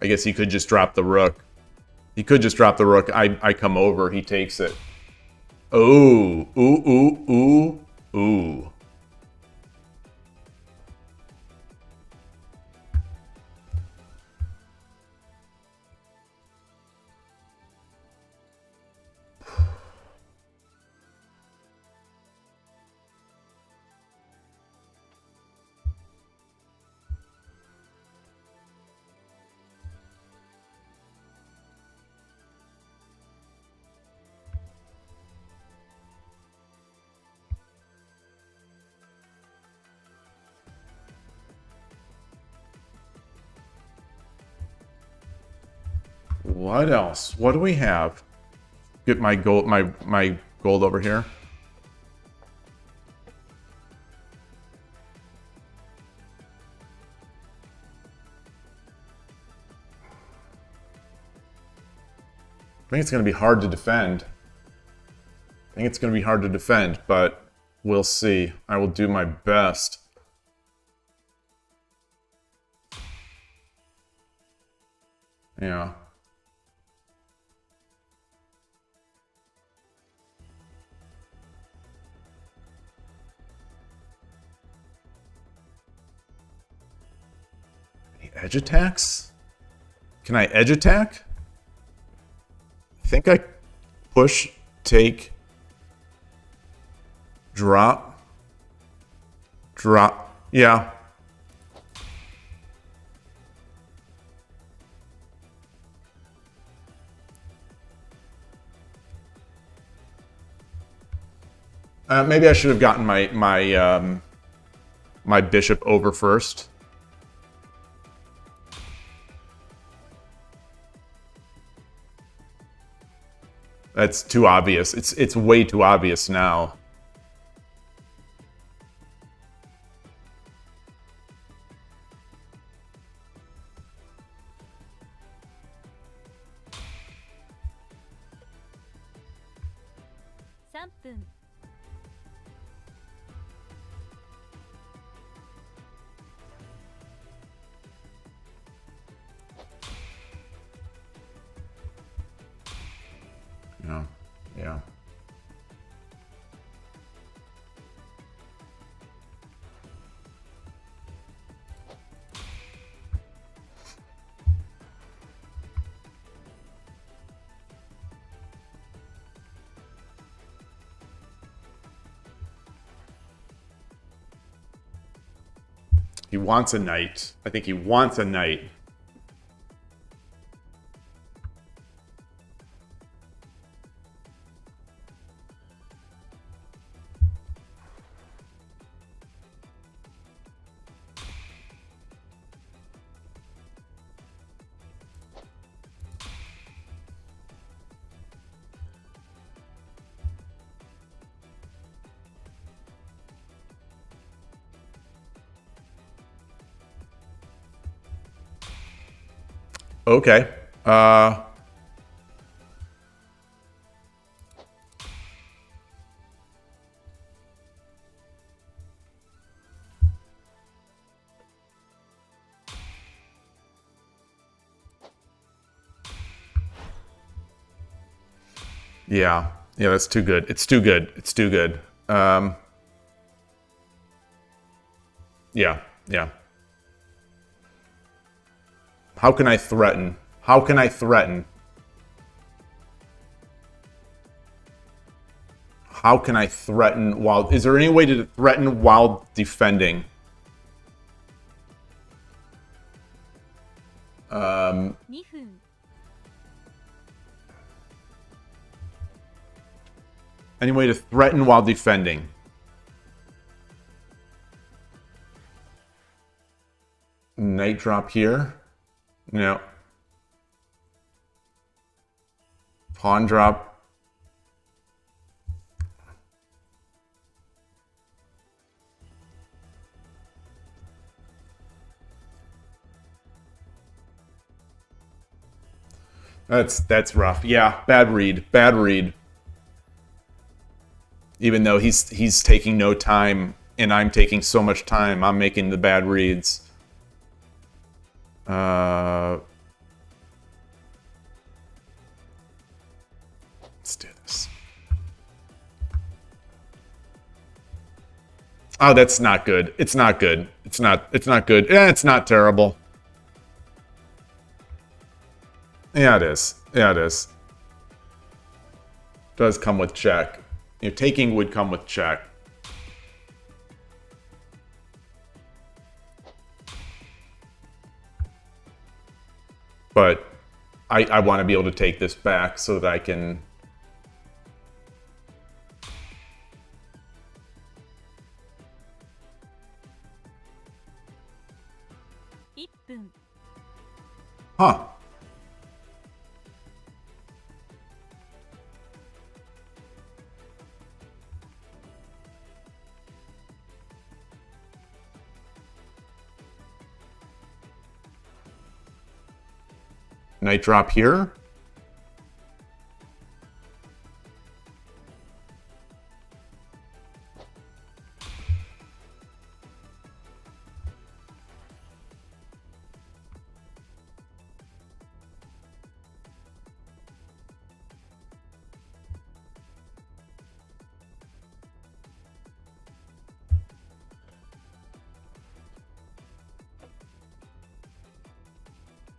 I guess he could just drop the rook. He could just drop the rook. I come over. He takes it. Oh. Ooh. What else? What do we have? Get my gold, my gold over here. I think it's going to be hard to defend. I think it's going to be hard to defend, but we'll see. I will do my best. Yeah. Any edge attacks? Can I edge attack? I think I push, take, drop, drop. Yeah. Maybe I should have gotten my bishop over first. That's too obvious. It's way too obvious now. Yeah. Yeah. He wants a knight. I think he wants a knight. Okay. Yeah. Yeah, that's too good. It's too good. It's too good. Yeah. Yeah. How can I threaten? How can I threaten? How can I threaten while... Is there any way to threaten while defending? Any way to threaten while defending? Knight drop here. No. Pawn drop. That's rough. Yeah, bad read. Bad read. Even though he's taking no time and I'm taking so much time, I'm making the bad reads. Let's do this. Oh, that's not good. It's not good. It's not good. Yeah, it's not terrible. Yeah, it is. Yeah, it is. Does come with check. You know, taking would come with check. But I want to be able to take this back so that I can... Huh. Knight drop here.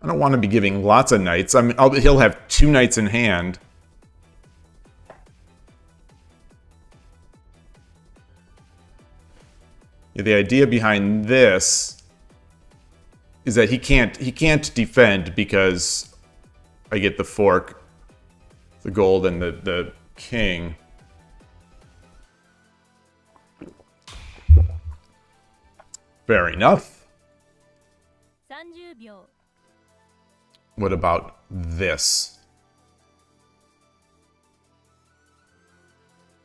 I don't want to be giving lots of knights. I mean, he'll have 2 knights in hand. Yeah, the idea behind this is that he can't defend because I get the fork, the gold, and the king. Fair enough. 30秒 What about this?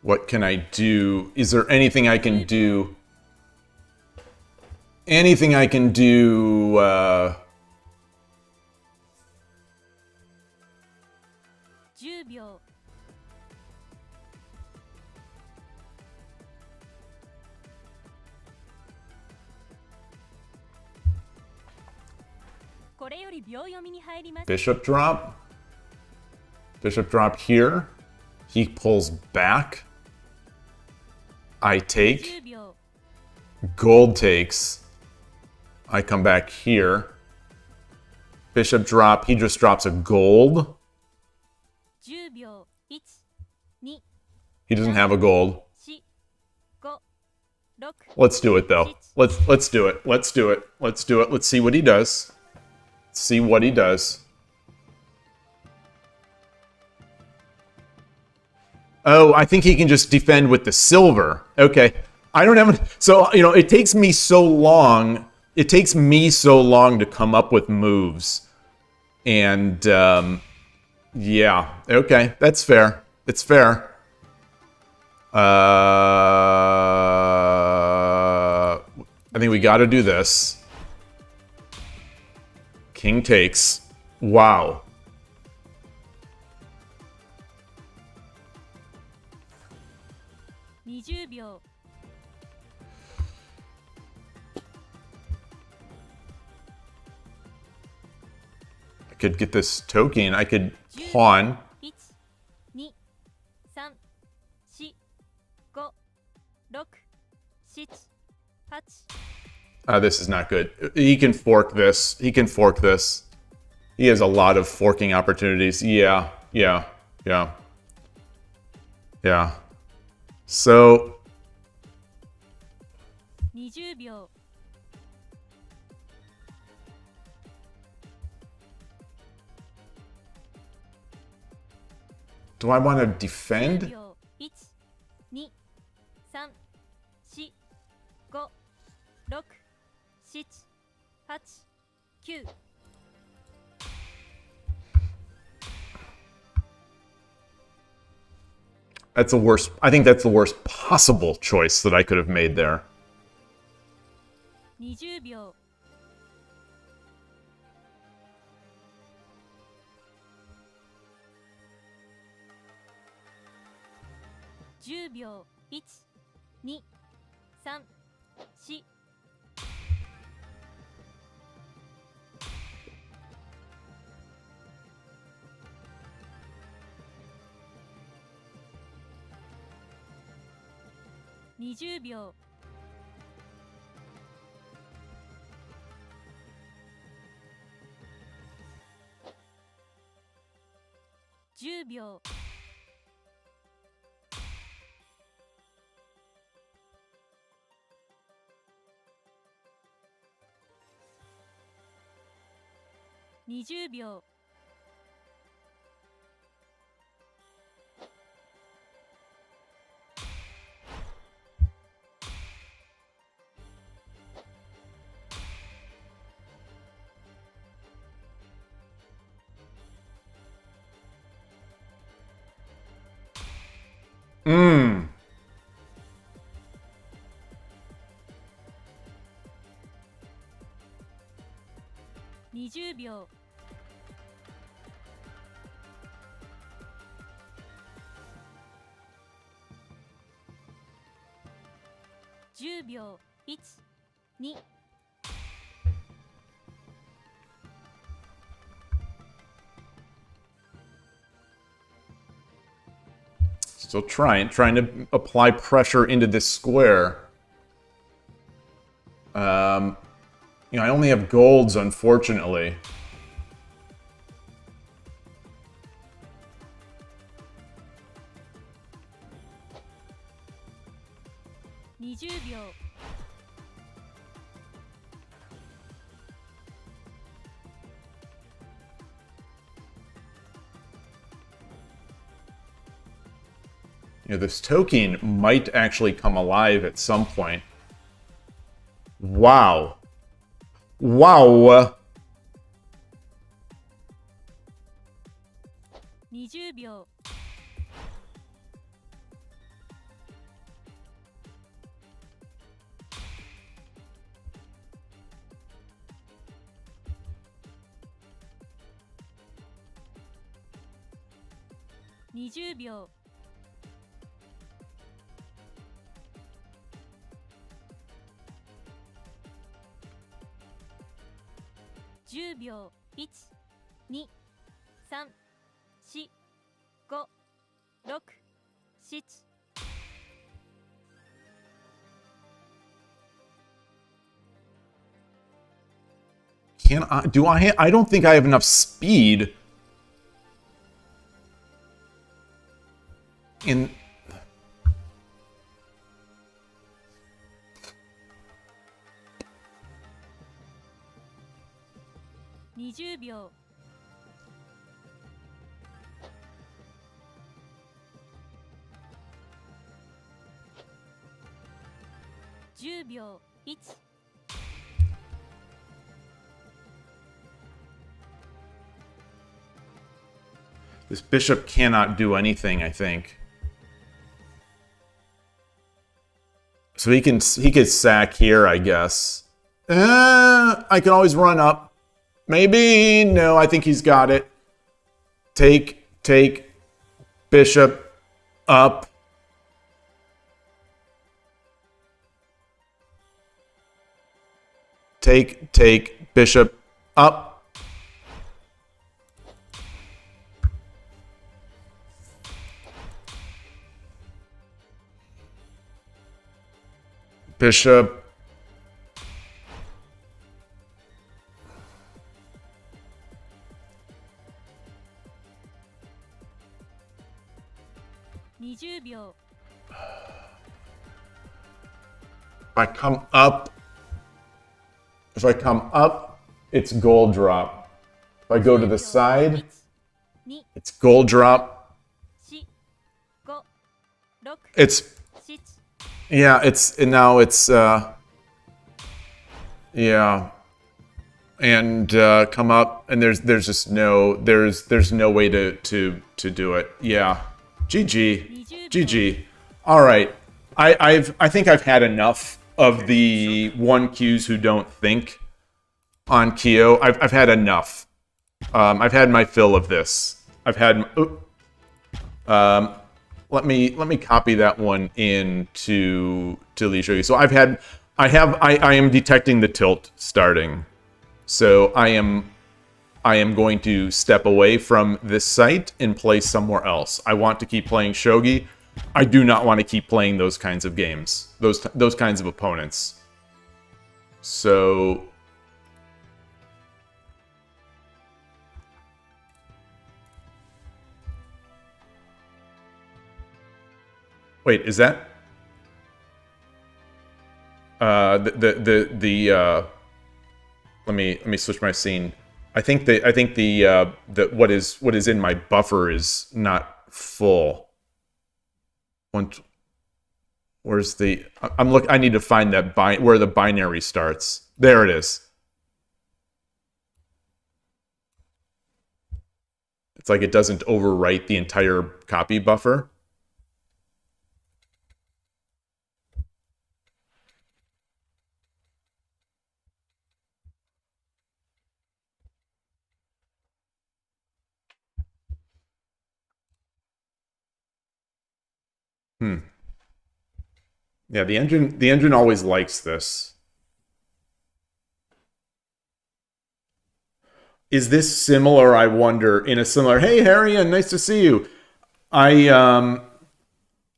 What can I do? Is there anything I can do? Anything I can do? 10秒 これより秒読みに入ります Bishop drop? Bishop drop here. He pulls back. I take. 10秒 Gold takes. I come back here. Bishop drop. He just drops a gold. 10秒 1 2 He doesn't have a gold. 4 5 6 Let's do it though. Let's do it. Let's do it. Let's do it. Let's see what he does. See what he does. Oh, I think he can just defend with the silver. Okay. I don't have... So, you know, it takes me so long... It takes me so long to come up with moves. And, yeah. Okay. That's fair. It's fair. I think we gotta do this. King takes. Wow.20秒 I could get this token. I could pawn. 1 2 3 4 5 6 7 8 This is not good. He can fork this. He can fork this. He has a lot of forking opportunities. Yeah. So, 20秒 do I want to 10 defend? 秒 1 2 3 4 5 6 7 8 9 That's the worst. I think that's the worst possible choice that I could have made there. 20秒 10秒 1 2 3 4 20秒 10秒 20秒 20秒 10秒 1 2 Still trying to apply pressure into this square. You know, I only have golds, unfortunately. 20秒 You know, this token might actually come alive at some point. Wow. Wow. 20秒 20秒 10秒 1、2、3、4、5、6、7 Can I do I don't think I have enough speed in 20秒 10秒 1 This bishop cannot do anything, I think. So he could sack here, I guess. I can always run up. Maybe. No, I think he's got it. Take bishop up. Take bishop up. Bishop.秒 If I come up, it's gold drop. If I go to the side, 2 it's gold drop. 4 5 6 It's 7 yeah, it's and now it's yeah. And come up and there's just no there's no way to do it. Yeah. GG. All right. I think I've had enough of the 1Qs who don't think on KIOU. I've had enough. I've had my fill of this. I've had let me copy that one into Shogi. So I am detecting the tilt starting. So I am going to step away from this site and play somewhere else. I want to keep playing Shogi. I do not want to keep playing those kinds of games. Those kinds of opponents. So wait, is that let me switch my scene. I think the what is in my buffer is not full. Where's the I need to find that where the binary starts. There it is. It's like it doesn't overwrite the entire copy buffer. Yeah, the engine always likes this. Is this similar, I wonder, in a similar, hey Harry, nice to see you. I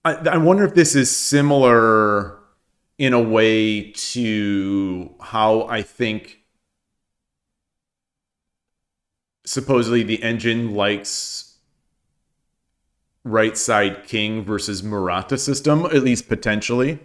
wonder if this is similar in a way to how I think supposedly the engine likes right side king versus Murata system, at least potentially.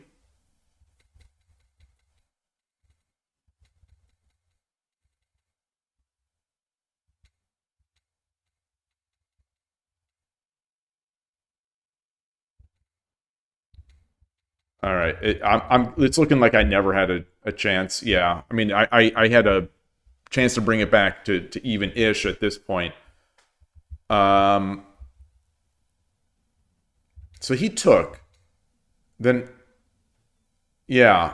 All right. It's looking like I never had a chance. Yeah. I mean, I had a chance to bring it back to even-ish at this point. So he took. Then, yeah.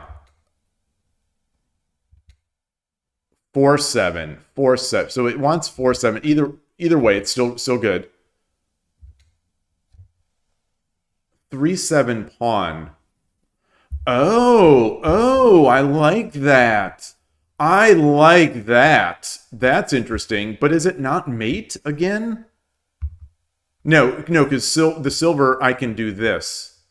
4-7. 4-7. So it wants 4-7. Either way, it's still good. 3-7 pawn. Oh, I like that. I like that. That's interesting. But is it not mate again? No, because the silver, I can do this.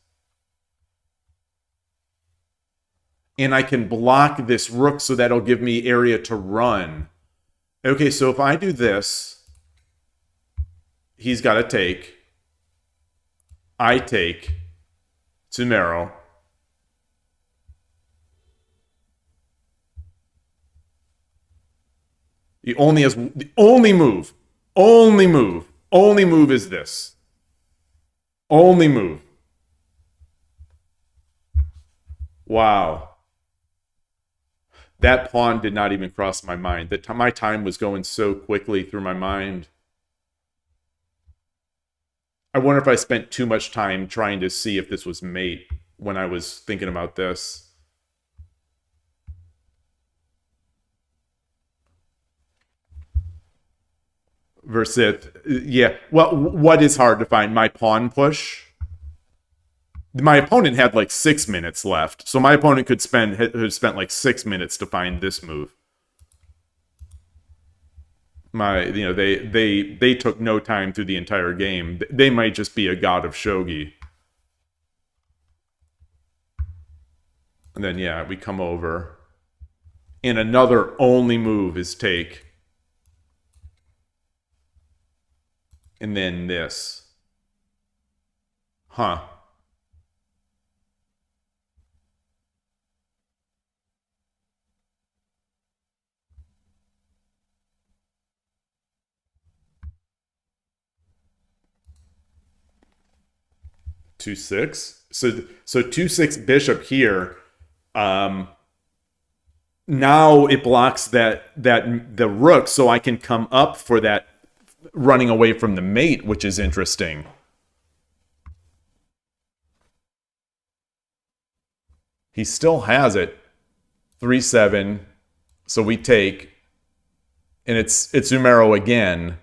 And I can block this rook so that'll give me area to run. Okay, so if I do this, he's got to take. I take. Tsumero. The only move is this. Only move. Wow. That pawn did not even cross my mind. My time was going so quickly through my mind. I wonder if I spent too much time trying to see if this was mate when I was thinking about this. Versus, yeah. Well, what is hard to find? My pawn push? My opponent had like 6 minutes left. So my opponent could have spent like 6 minutes to find this move. They took no time through the entire game. They might just be a god of shogi. And then, yeah, we come over. And another only move is take. And then this. Huh. Two six. So 2-6 bishop here. Now it blocks the rook, so I can come up for that running away from the mate, which is interesting. He still has it. 3-7. So we take. And it's Umero again.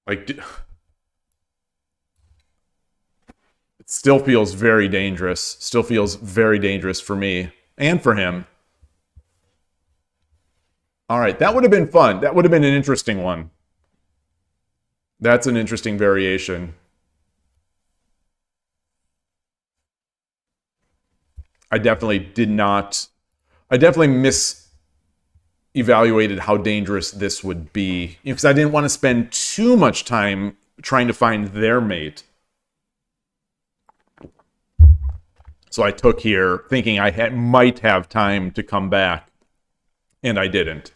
Like, it still feels very dangerous. Still feels very dangerous for me. And for him. All right, that would have been fun. That would have been an interesting one. That's an interesting variation. I definitely misevaluated how dangerous this would be. Because I didn't want to spend too much time trying to find their mate. So I took here, thinking I might have time to come back. And I didn't.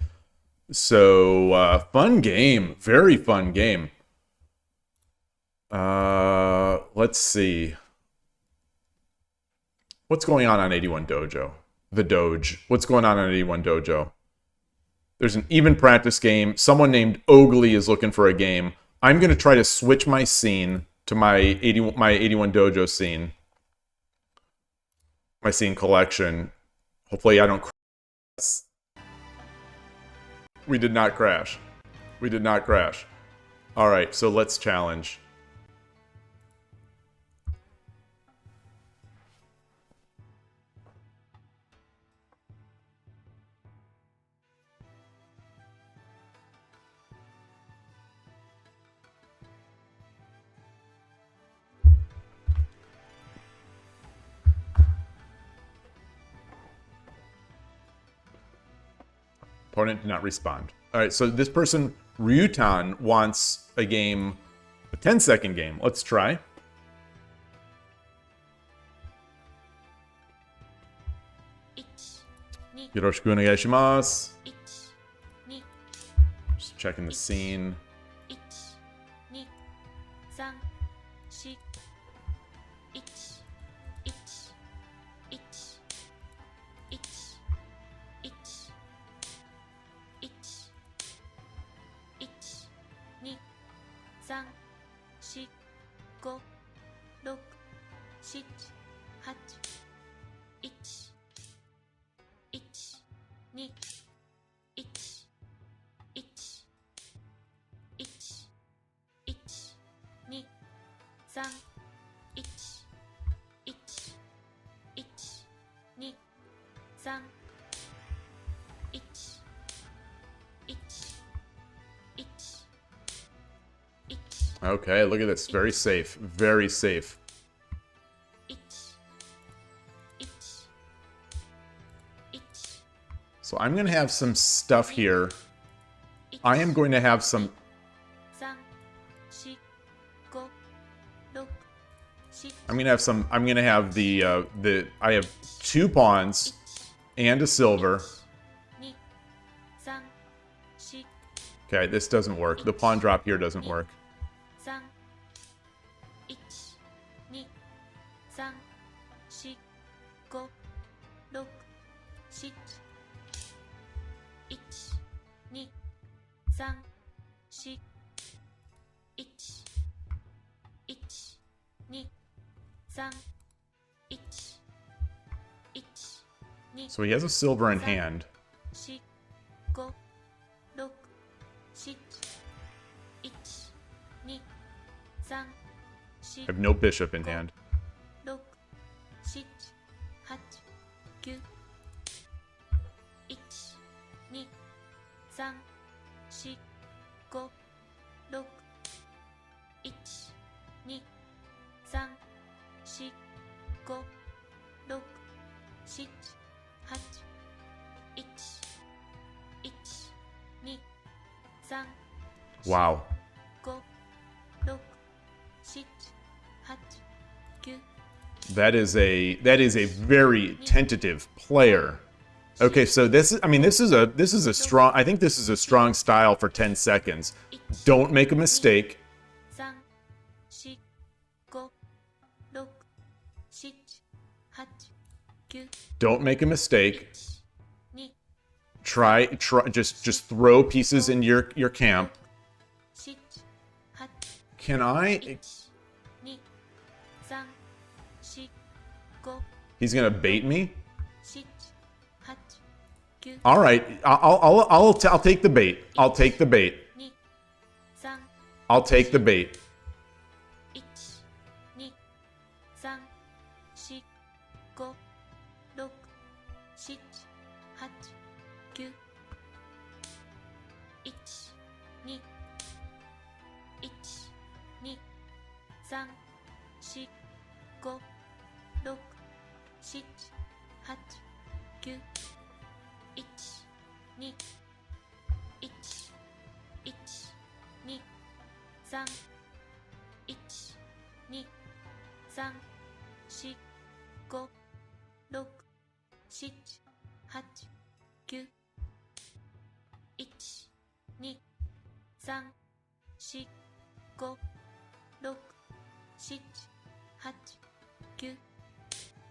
So, fun game. Very fun game. Let's see. What's going on 81 Dojo? The Doge. What's going on 81 Dojo? There's an even practice game. Someone named Oagley is looking for a game. I'm going to try to switch my scene to my 81 Dojo scene. My scene collection. Hopefully I don't crash. We did not crash. We did not crash. Alright, so let's challenge. Opponent did not respond. All right, so this person, Ryutan, wants a game, a 10-second game. Let's try. Yoroshiku onegai shimasu. Just checking the scene. Okay, look at this. Very safe. Very safe. So I'm going to have some stuff here. I am going to have some... I'm going to have some... I'm going to have the... I have 2 pawns and a silver. Okay, this doesn't work. The pawn drop here doesn't work. So he has a silver in hand. I have no bishop in hand. Wow. That is a very tentative player. Okay, so this is, I mean, this is a strong, I think this is a strong style for 10 seconds. Don't make a mistake. Don't make a mistake. Just throw pieces in your camp. Can I? He's gonna bait me. All right, I'll take the bait. I'll take the bait. I'll take the bait.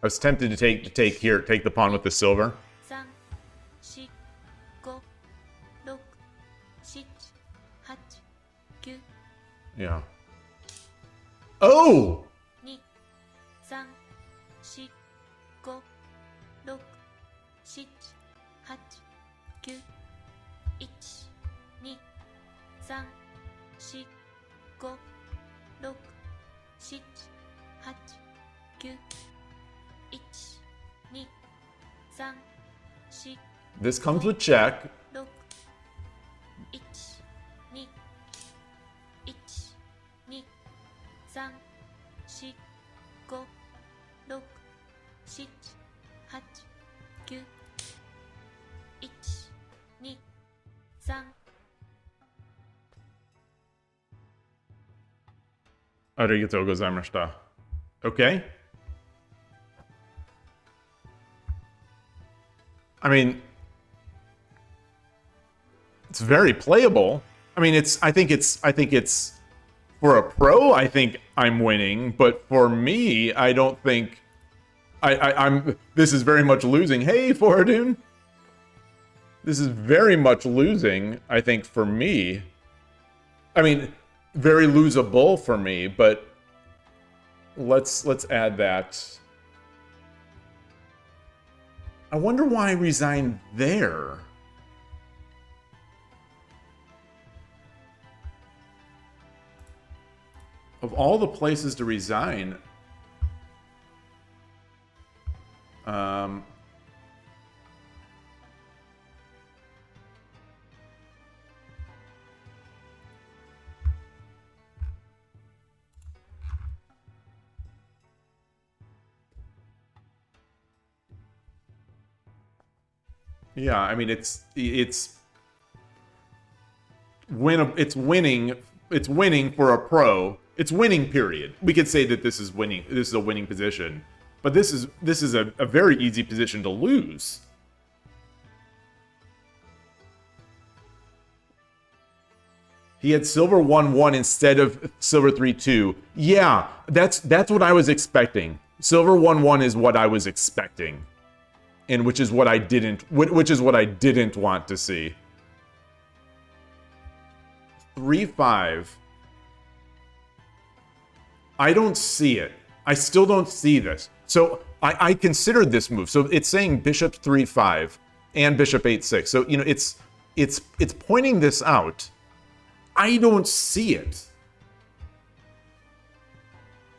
I was tempted to take the pawn with the silver. Yeah. Oh! This comes with check. Arigatou gozaimashita. Okay. I mean, it's very playable. I mean, I think it's for a pro, I think I'm winning, but for me, I don't think I'm this is very much losing. Hey, Foradun. This is very much losing, I think, for me. I mean, very losable for me, but let's add that. I wonder why I resigned there. Of all the places to resign, yeah, I mean it's winning for a pro. It's winning, period. We could say that this is winning. This is a winning position, but this is a very easy position to lose. He had silver 1-1 instead of silver 3-2. Yeah, that's what I was expecting. Silver 1-1 is what I was expecting, and which is what I didn't want to see. 3-5. I don't see it. I still don't see this. So I considered this move. So it's saying bishop 3-5 and bishop 8-6. So you know it's pointing this out. I don't see it.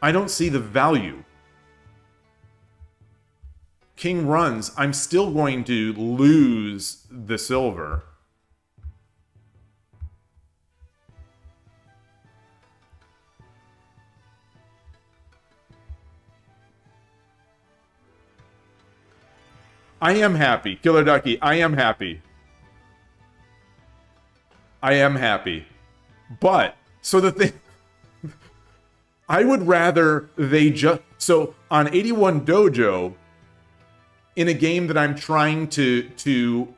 I don't see the value. King runs. I'm still going to lose the silver. I am happy. Killer Ducky, I am happy. I am happy. But, so the thing... I would rather they just... So, on 81 Dojo, in a game that I'm trying to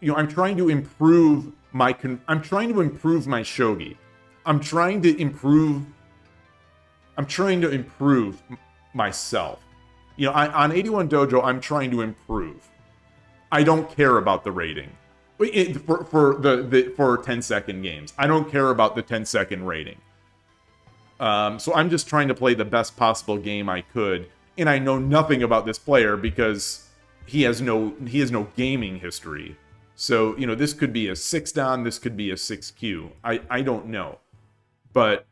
I'm trying to improve my... I'm trying to improve my shogi. I'm trying to improve myself. You know, on 81 Dojo, I'm trying to improve. I don't care about the rating for 10-second games. I don't care about the 10-second rating. So I'm just trying to play the best possible game I could, and I know nothing about this player because he has no gaming history. So you know, this could be a 6-dan, this could be a 6Q. I don't know, but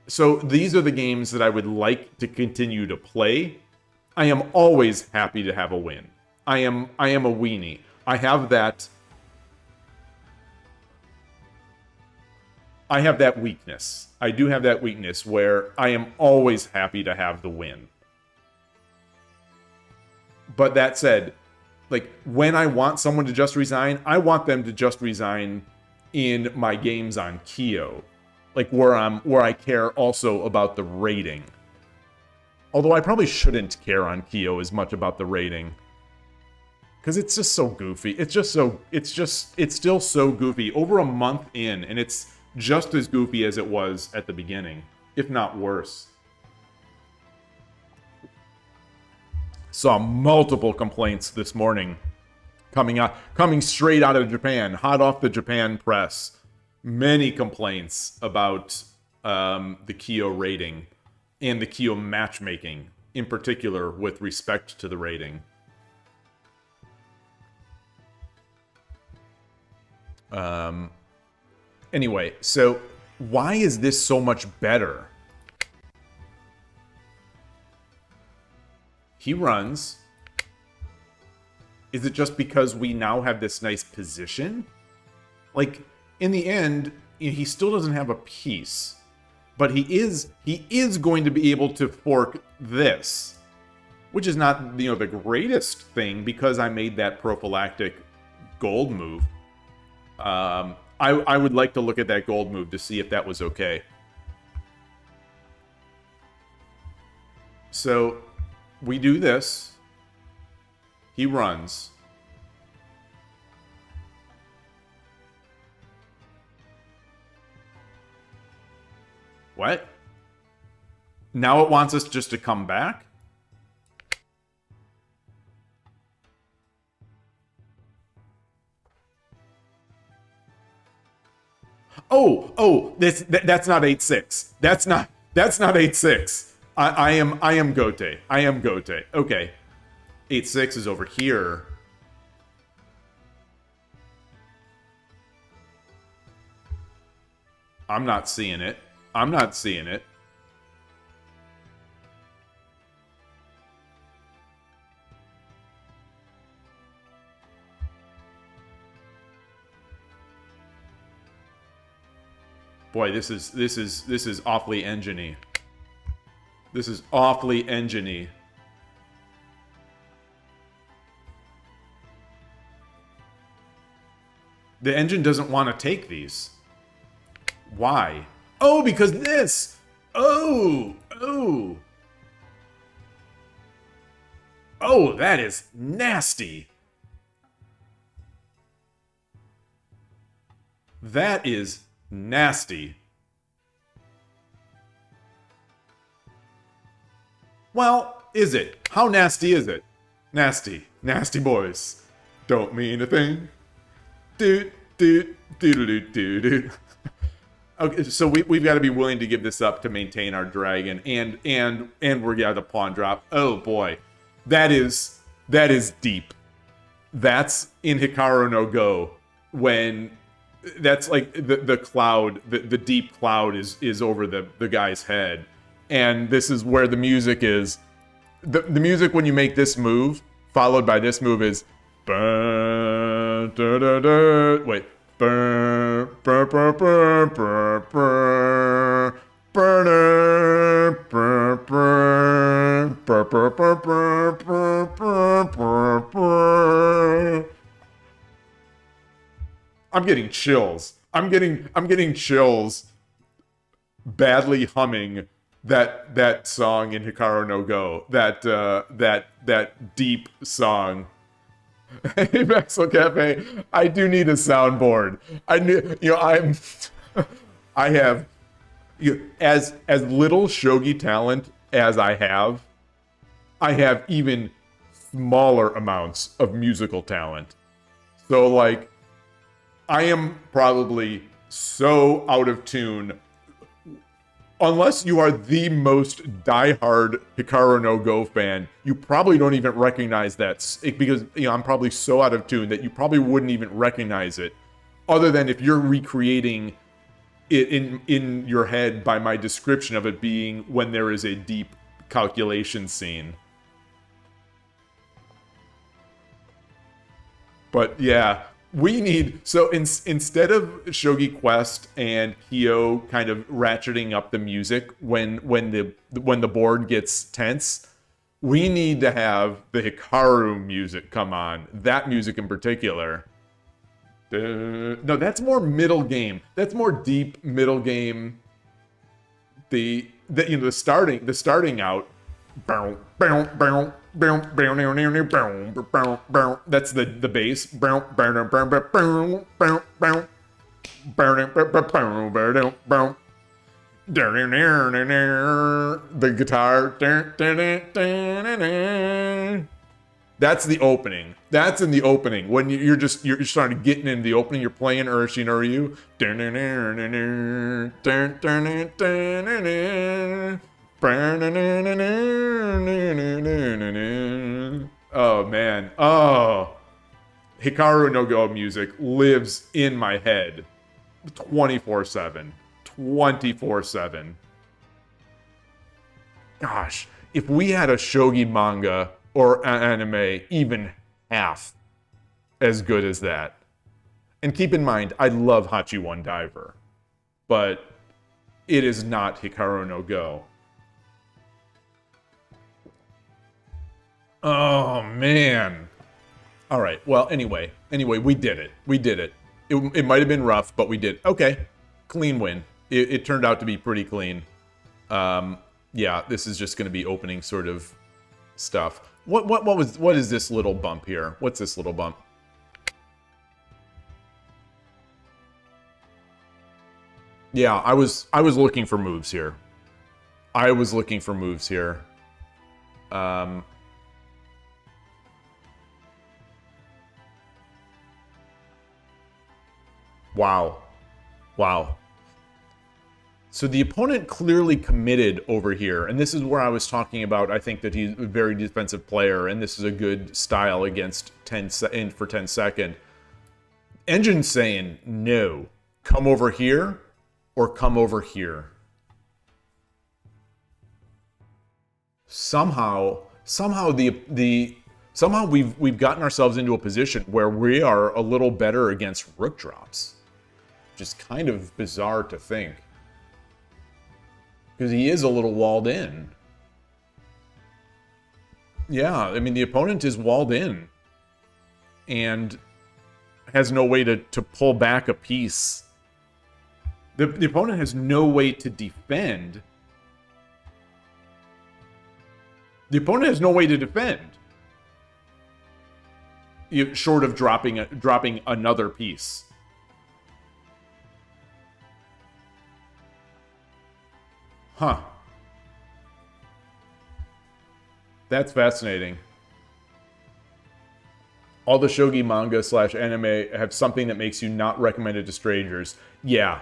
so these are the games that I would like to continue to play. I am always happy to have a win. I am a weenie. I have that weakness. I do have that weakness where I am always happy to have the win. But that said, like when I want someone to just resign, I want them to just resign in my games on KIOU. Like where I care also about the rating. Although I probably shouldn't care on KIOU as much about the rating. Because it's just so goofy. It's still so goofy. Over a month in, and it's just as goofy as it was at the beginning. If not worse. Saw multiple complaints this morning. Coming straight out of Japan. Hot off the Japan press. Many complaints about the KIOU rating. And the KIOU matchmaking, in particular, with respect to the rating. Anyway, so why is this so much better? He runs. Is it just because we now have this nice position? Like, in the end, he still doesn't have a piece. But he is going to be able to fork this, which is not, you know, the greatest thing because I made that prophylactic gold move. I would like to look at that gold move to see if that was okay. So we do this. He runs. What? Now it wants us just to come back? Oh, that's not 8-6. That's not 8-6. I am Gote. I am Gote. Okay. 8-6 is over here. I'm not seeing it. I'm not seeing it. Boy, this is awfully engine-y. This is awfully engine-y. The engine doesn't want to take these. Why? Oh, because this! Oh! Oh! Oh, that is nasty! That is nasty. Well, is it? How nasty is it? Nasty. Nasty boys. Don't mean a thing. Doot, doot, doodle-doot, doot. Okay, so we've got to be willing to give this up to maintain our dragon, and we're gonna have the pawn drop. Oh boy, that is deep. That's in Hikaru no Go, when that's like the cloud, the deep cloud is over the guy's head, and this is where the music is. The music when you make this move, followed by this move, is wait. I'm getting chills. I'm getting chills badly humming that song in Hikaru no Go. That deep song. Hey, Maxwell Cafe, I do need a soundboard. I have as little shogi talent as I have even smaller amounts of musical talent. So, like, I am probably so out of tune. Unless you are the most diehard Hikaru no Go fan, you probably don't even recognize that, because I'm probably so out of tune that you probably wouldn't even recognize it, other than if you're recreating it in your head by my description of it being when there is a deep calculation scene. But yeah. We need, so instead of Shogi Quest and KIOU kind of ratcheting up the music when the board gets tense, we need to have the Hikaru music come on. That music in particular. No, that's more middle game. That's more deep middle game. The starting out. That's the bass. The guitar. That's the opening. That's in the opening. When you're starting getting into the opening, you're playing Urshin Uryu. Oh man. Oh. Hikaru no Go music lives in my head 24/7. 24/7. Gosh, if we had a shogi manga or anime even half as good as that. And keep in mind, I love Hachi One Diver, but it is not Hikaru no Go. Oh, man. All right. Well, anyway, we did it. We did it. It might have been rough, but we did. Okay. Clean win. It turned out to be pretty clean. Yeah, this is just going to be opening sort of stuff. What is this little bump here? What's this little bump? Yeah, I was looking for moves here. Wow. So the opponent clearly committed over here, and this is where I was talking about, I think that he's a very defensive player, and this is a good style against 10 for 10 second. Engine's saying, no, come over here, or come over here. Somehow we've gotten ourselves into a position where we are a little better against rook drops. Just kind of bizarre to think. Because he is a little walled in. Yeah, I mean, the opponent is walled in. And has no way to pull back a piece. The opponent has no way to defend. The opponent has no way to defend. Short of dropping another piece. Huh. That's fascinating. All the shogi manga / anime have something that makes you not recommended to strangers. Yeah,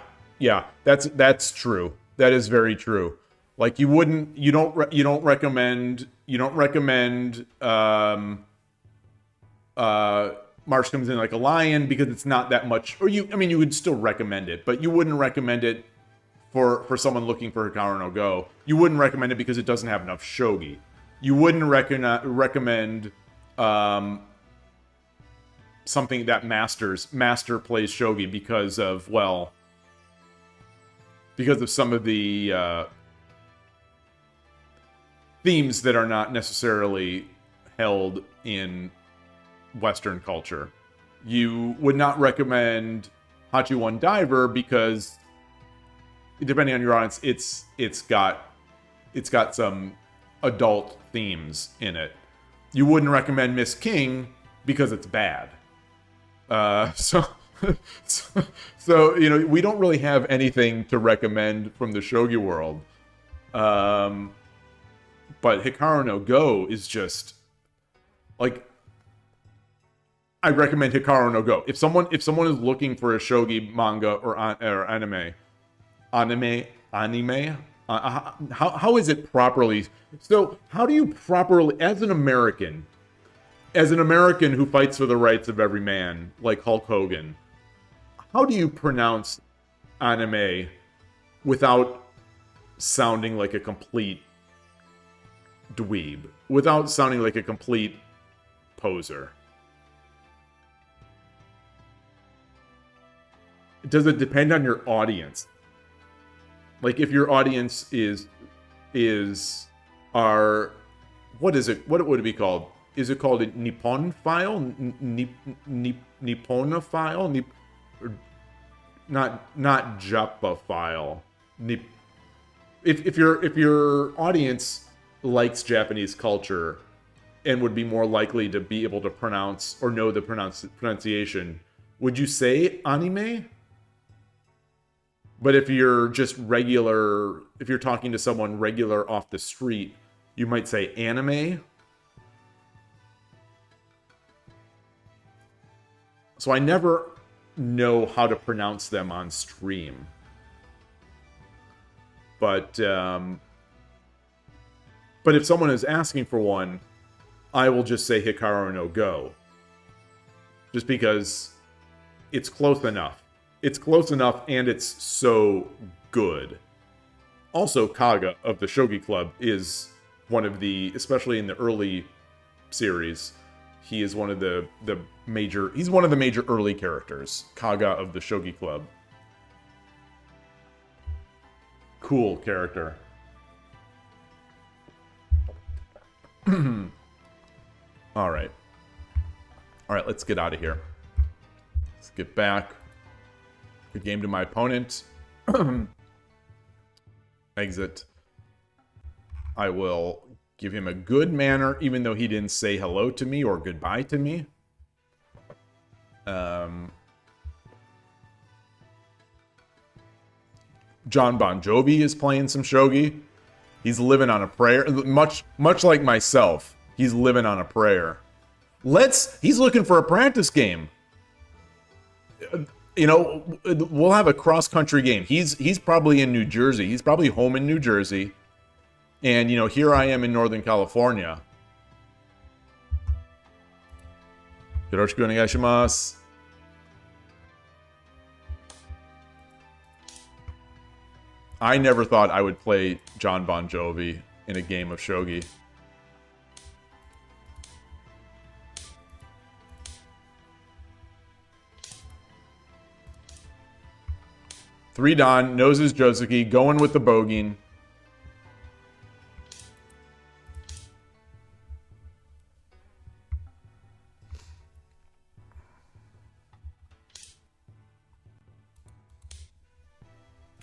that's true. That is very true. Like you don't recommend March Comes In Like a Lion because it's not that much, or you would still recommend it, but you wouldn't recommend it for someone looking for Hikaru no Go. You wouldn't recommend it because it doesn't have enough shogi. You wouldn't recommend something that master plays shogi because of some of the themes that are not necessarily held in Western culture. You would not recommend Hachi One Diver because, depending on your audience, it's got some adult themes in it. You wouldn't recommend Miss King because it's bad. So we don't really have anything to recommend from the shogi world. But Hikaru no Go is just like, I recommend Hikaru no Go. If someone is looking for a shogi manga or anime, how is it properly? So how do you properly, as an American who fights for the rights of every man, like Hulk Hogan, how do you pronounce anime without sounding like a complete dweeb, without sounding like a complete poser? Does it depend on your audience? Like, if your audience what is it? What would it be called? Is it called a Nipponophile? Nipponophile? Not Japophile. If your audience likes Japanese culture and would be more likely to be able to pronounce or know the pronunciation, would you say anime? But if you're just regular, if you're talking to someone regular off the street, you might say anime. So I never know how to pronounce them on stream. But if someone is asking for one, I will just say Hikaru no Go. Just because it's close enough. It's close enough, and it's so good. Also, Kaga of the Shogi Club is one of the, especially in the early series, he is one of the major, he's one of the major early characters. Kaga of the Shogi Club. Cool character. Alright. Alright, let's get out of here. Let's get back. Good game to my opponent. Exit. I will give him a good manner, even though he didn't say hello to me or goodbye to me. John Bon Jovi is playing some shogi. He's living on a prayer. Much like myself, he's living on a prayer. He's looking for a practice game. You know, we'll have a cross-country game. He's probably in New Jersey. He's probably home in New Jersey. And, you know, here I am in Northern California. Yoroshiku onegai. I never thought I would play John Bon Jovi in a game of Shogi. Three Don, noses Josuke, going with the Bogeen.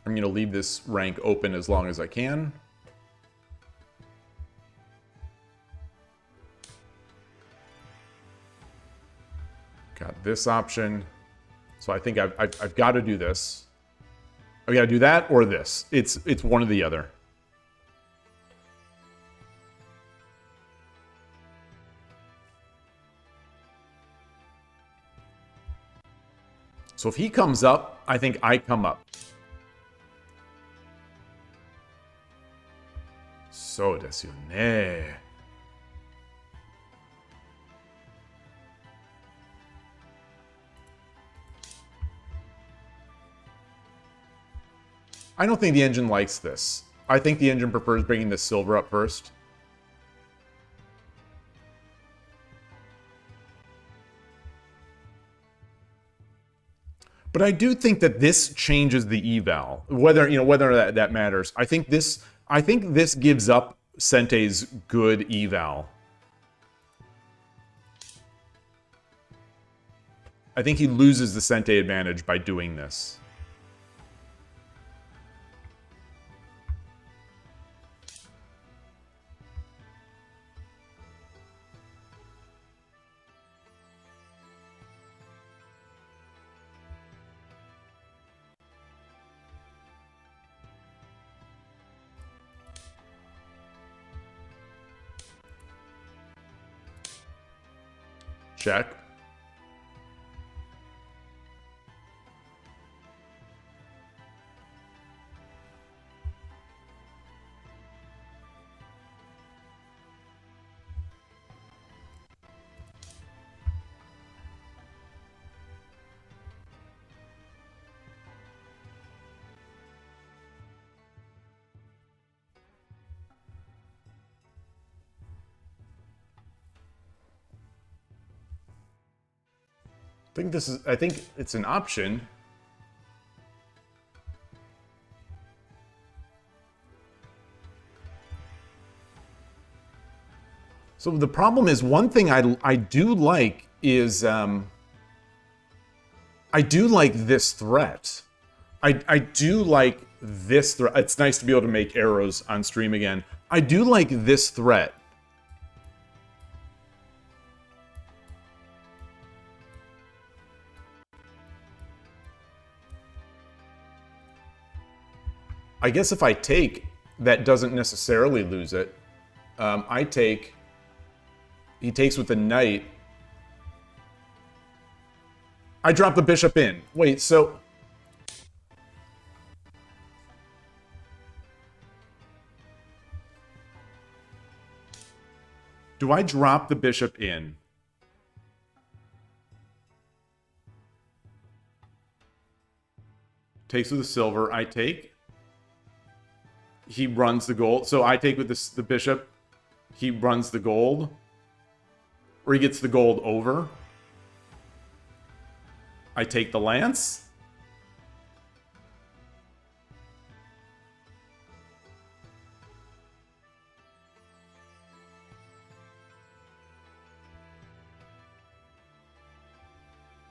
I'm going to leave this rank open as long as I can. Got this option. So I think I've got to do this. I got to do that or this. It's one or the other. So if he comes up, I think I come up. So desu ne. I don't think the engine likes this. I think the engine prefers bringing the silver up first. But I do think that this changes the eval, whether that matters. I think this gives up Sentei's good eval. I think he loses the Sentei advantage by doing this. Check. I think it's an option. So the problem is, one thing I do like is I do like this threat. I do like this threat. It's nice to be able to make arrows on stream again. I do like this threat. I guess if I take, that doesn't necessarily lose it. I take, he takes with the knight. I drop the bishop in. Wait, so... do I drop the bishop in? Takes with the silver, I take. He runs the gold. So I take with the bishop. He runs the gold. Or he gets the gold over. I take the lance.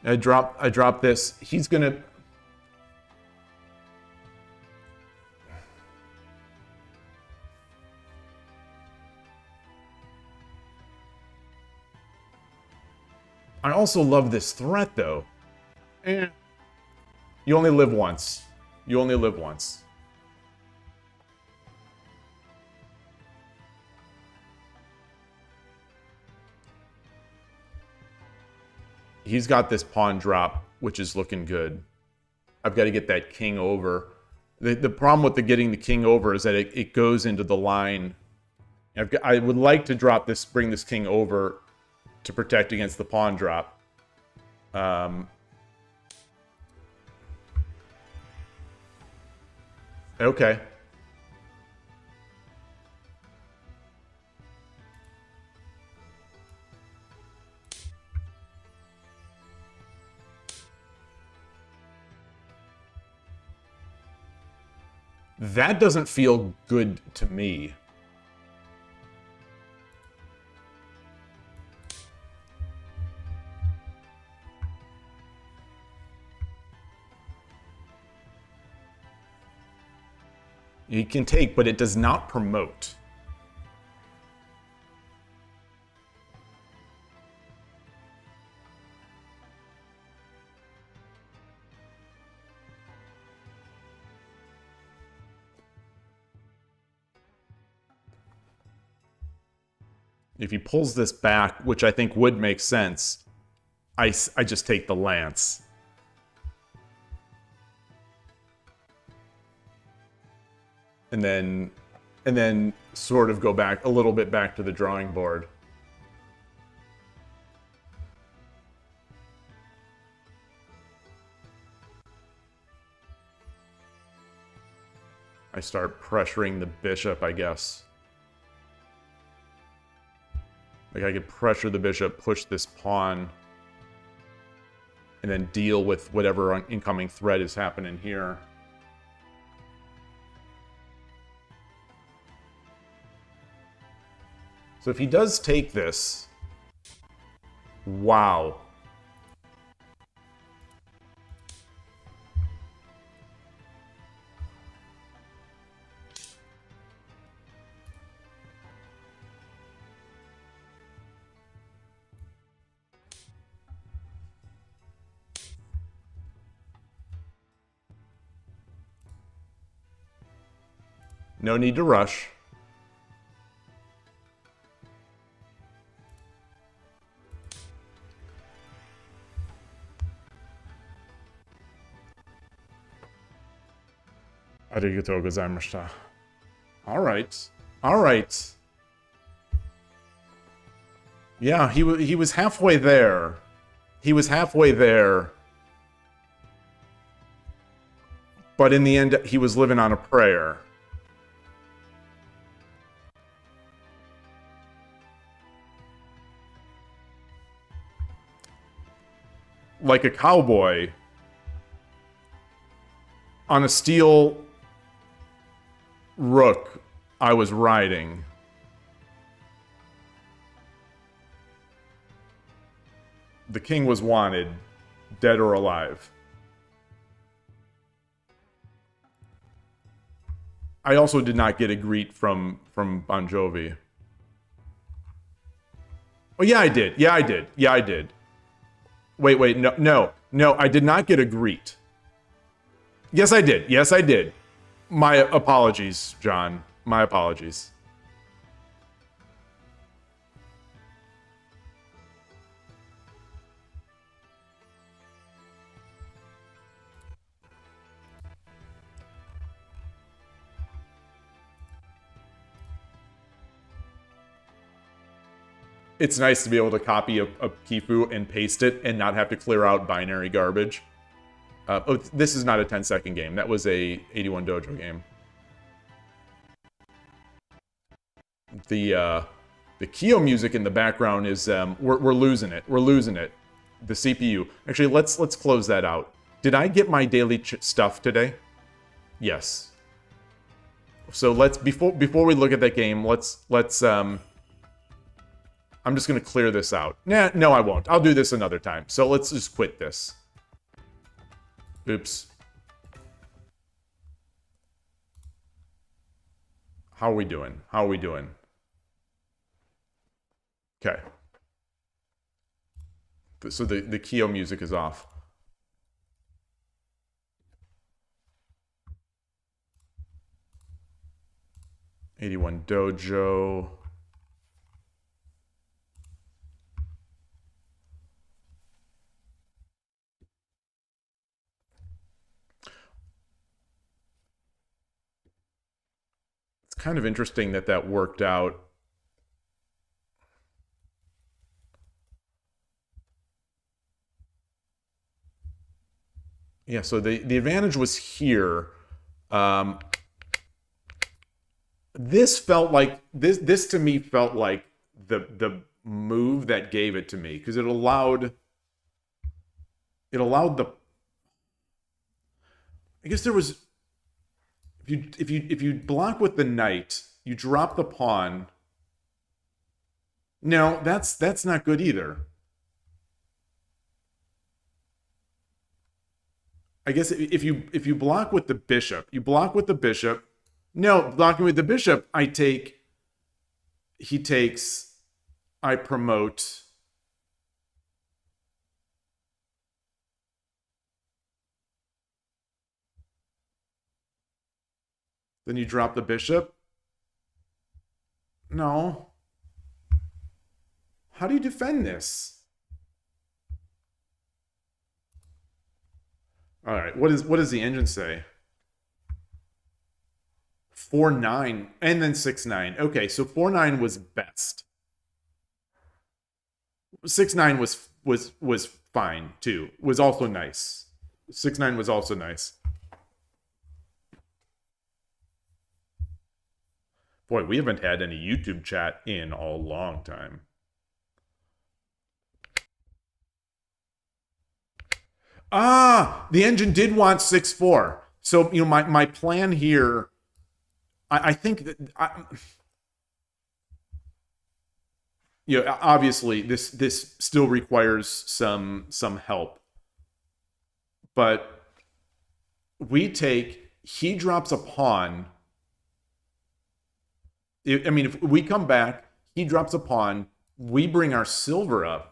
I drop this. He's gonna... I also love this threat, though. You only live once. You only live once. He's got this pawn drop, which is looking good. I've got to get that king over. The problem with getting the king over is that it goes into the line. I would like to drop this, bring this king over to protect against the pawn drop. Okay. That doesn't feel good to me. You can take, but it does not promote. If he pulls this back, which I think would make sense, I just take the lance. And then sort of go back a little bit back to the drawing board. I start pressuring the bishop, I guess. Like I could pressure the bishop, push this pawn, and then deal with whatever incoming threat is happening here. So if he does take this, wow. No need to rush. Arigatou gozaimashita. All right. All right. Yeah, he was halfway there. He was halfway there. But in the end, he was living on a prayer. Like a cowboy on a steel rook I was riding. The king was wanted, dead or alive. I also did not get a greet from Bon Jovi. Oh yeah, I did. Yeah, I did. Yeah, I did. Wait, no, I did not get a greet. Yes, I did. Yes, I did. My apologies, John. My apologies. It's nice to be able to copy a Kifu and paste it and not have to clear out binary garbage. Oh, this is not a 10-second game. That was a 81 Dojo game. The KIOU music in the background is we're losing it. We're losing it. The CPU. Actually, let's close that out. Did I get my daily stuff today? Yes. So let's before we look at that game, let's I'm just gonna clear this out. Nah, no, I won't. I'll do this another time. So let's just quit this. Oops. How are we doing? How are we doing? Okay. So the KIOU music is off. '81 Dojo. Kind of interesting that worked out. Yeah, so the advantage was here. this felt like this to me felt like the move that gave it to me, because it allowed the, I guess there was, if you block with the knight, you drop the pawn. No, that's not good either. I guess if you block with the bishop, you block with the bishop. No, blocking with the bishop, he takes, I promote. Then you drop the bishop. No. How do you defend this? All right, what does the engine say? 4-9 and then 6-9. Okay, so 4-9 was best. 6-9 was fine too. Was also nice. 6-9 was also nice. Boy, we haven't had any YouTube chat in a long time. Ah, the engine did want 6-4. So, you know, my plan here, I think that, you know, obviously this still requires some help. But he drops a pawn. I mean, if we come back, he drops a pawn, we bring our silver up.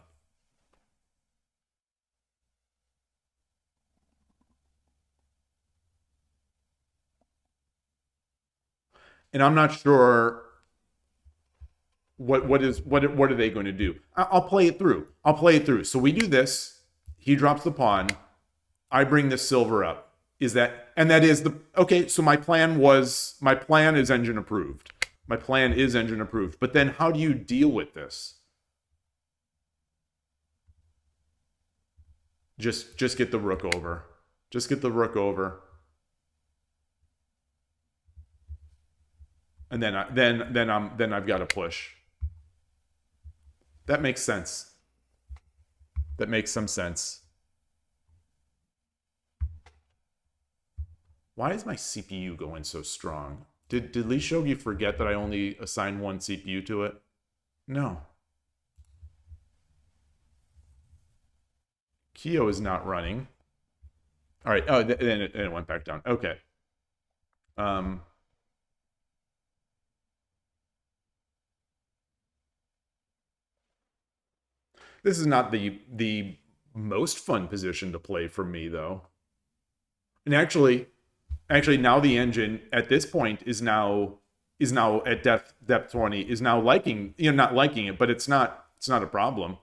And I'm not sure what are they going to do. I'll play it through. So we do this. He drops the pawn. I bring the silver up. Okay, so my plan is engine approved. My plan is engine approved. But then how do you deal with this? Just get the rook over. Just get the rook over. And then I've got to push. That makes sense. That makes some sense. Why is my CPU going so strong? Did Lee Shogi forget that I only assigned one CPU to it? No. KIOU is not running. All right. Oh, then it went back down. Okay. This is not the most fun position to play for me, though. And actually now the engine at this point is now at depth 20, is now liking, you know, not liking it, but it's not a problem.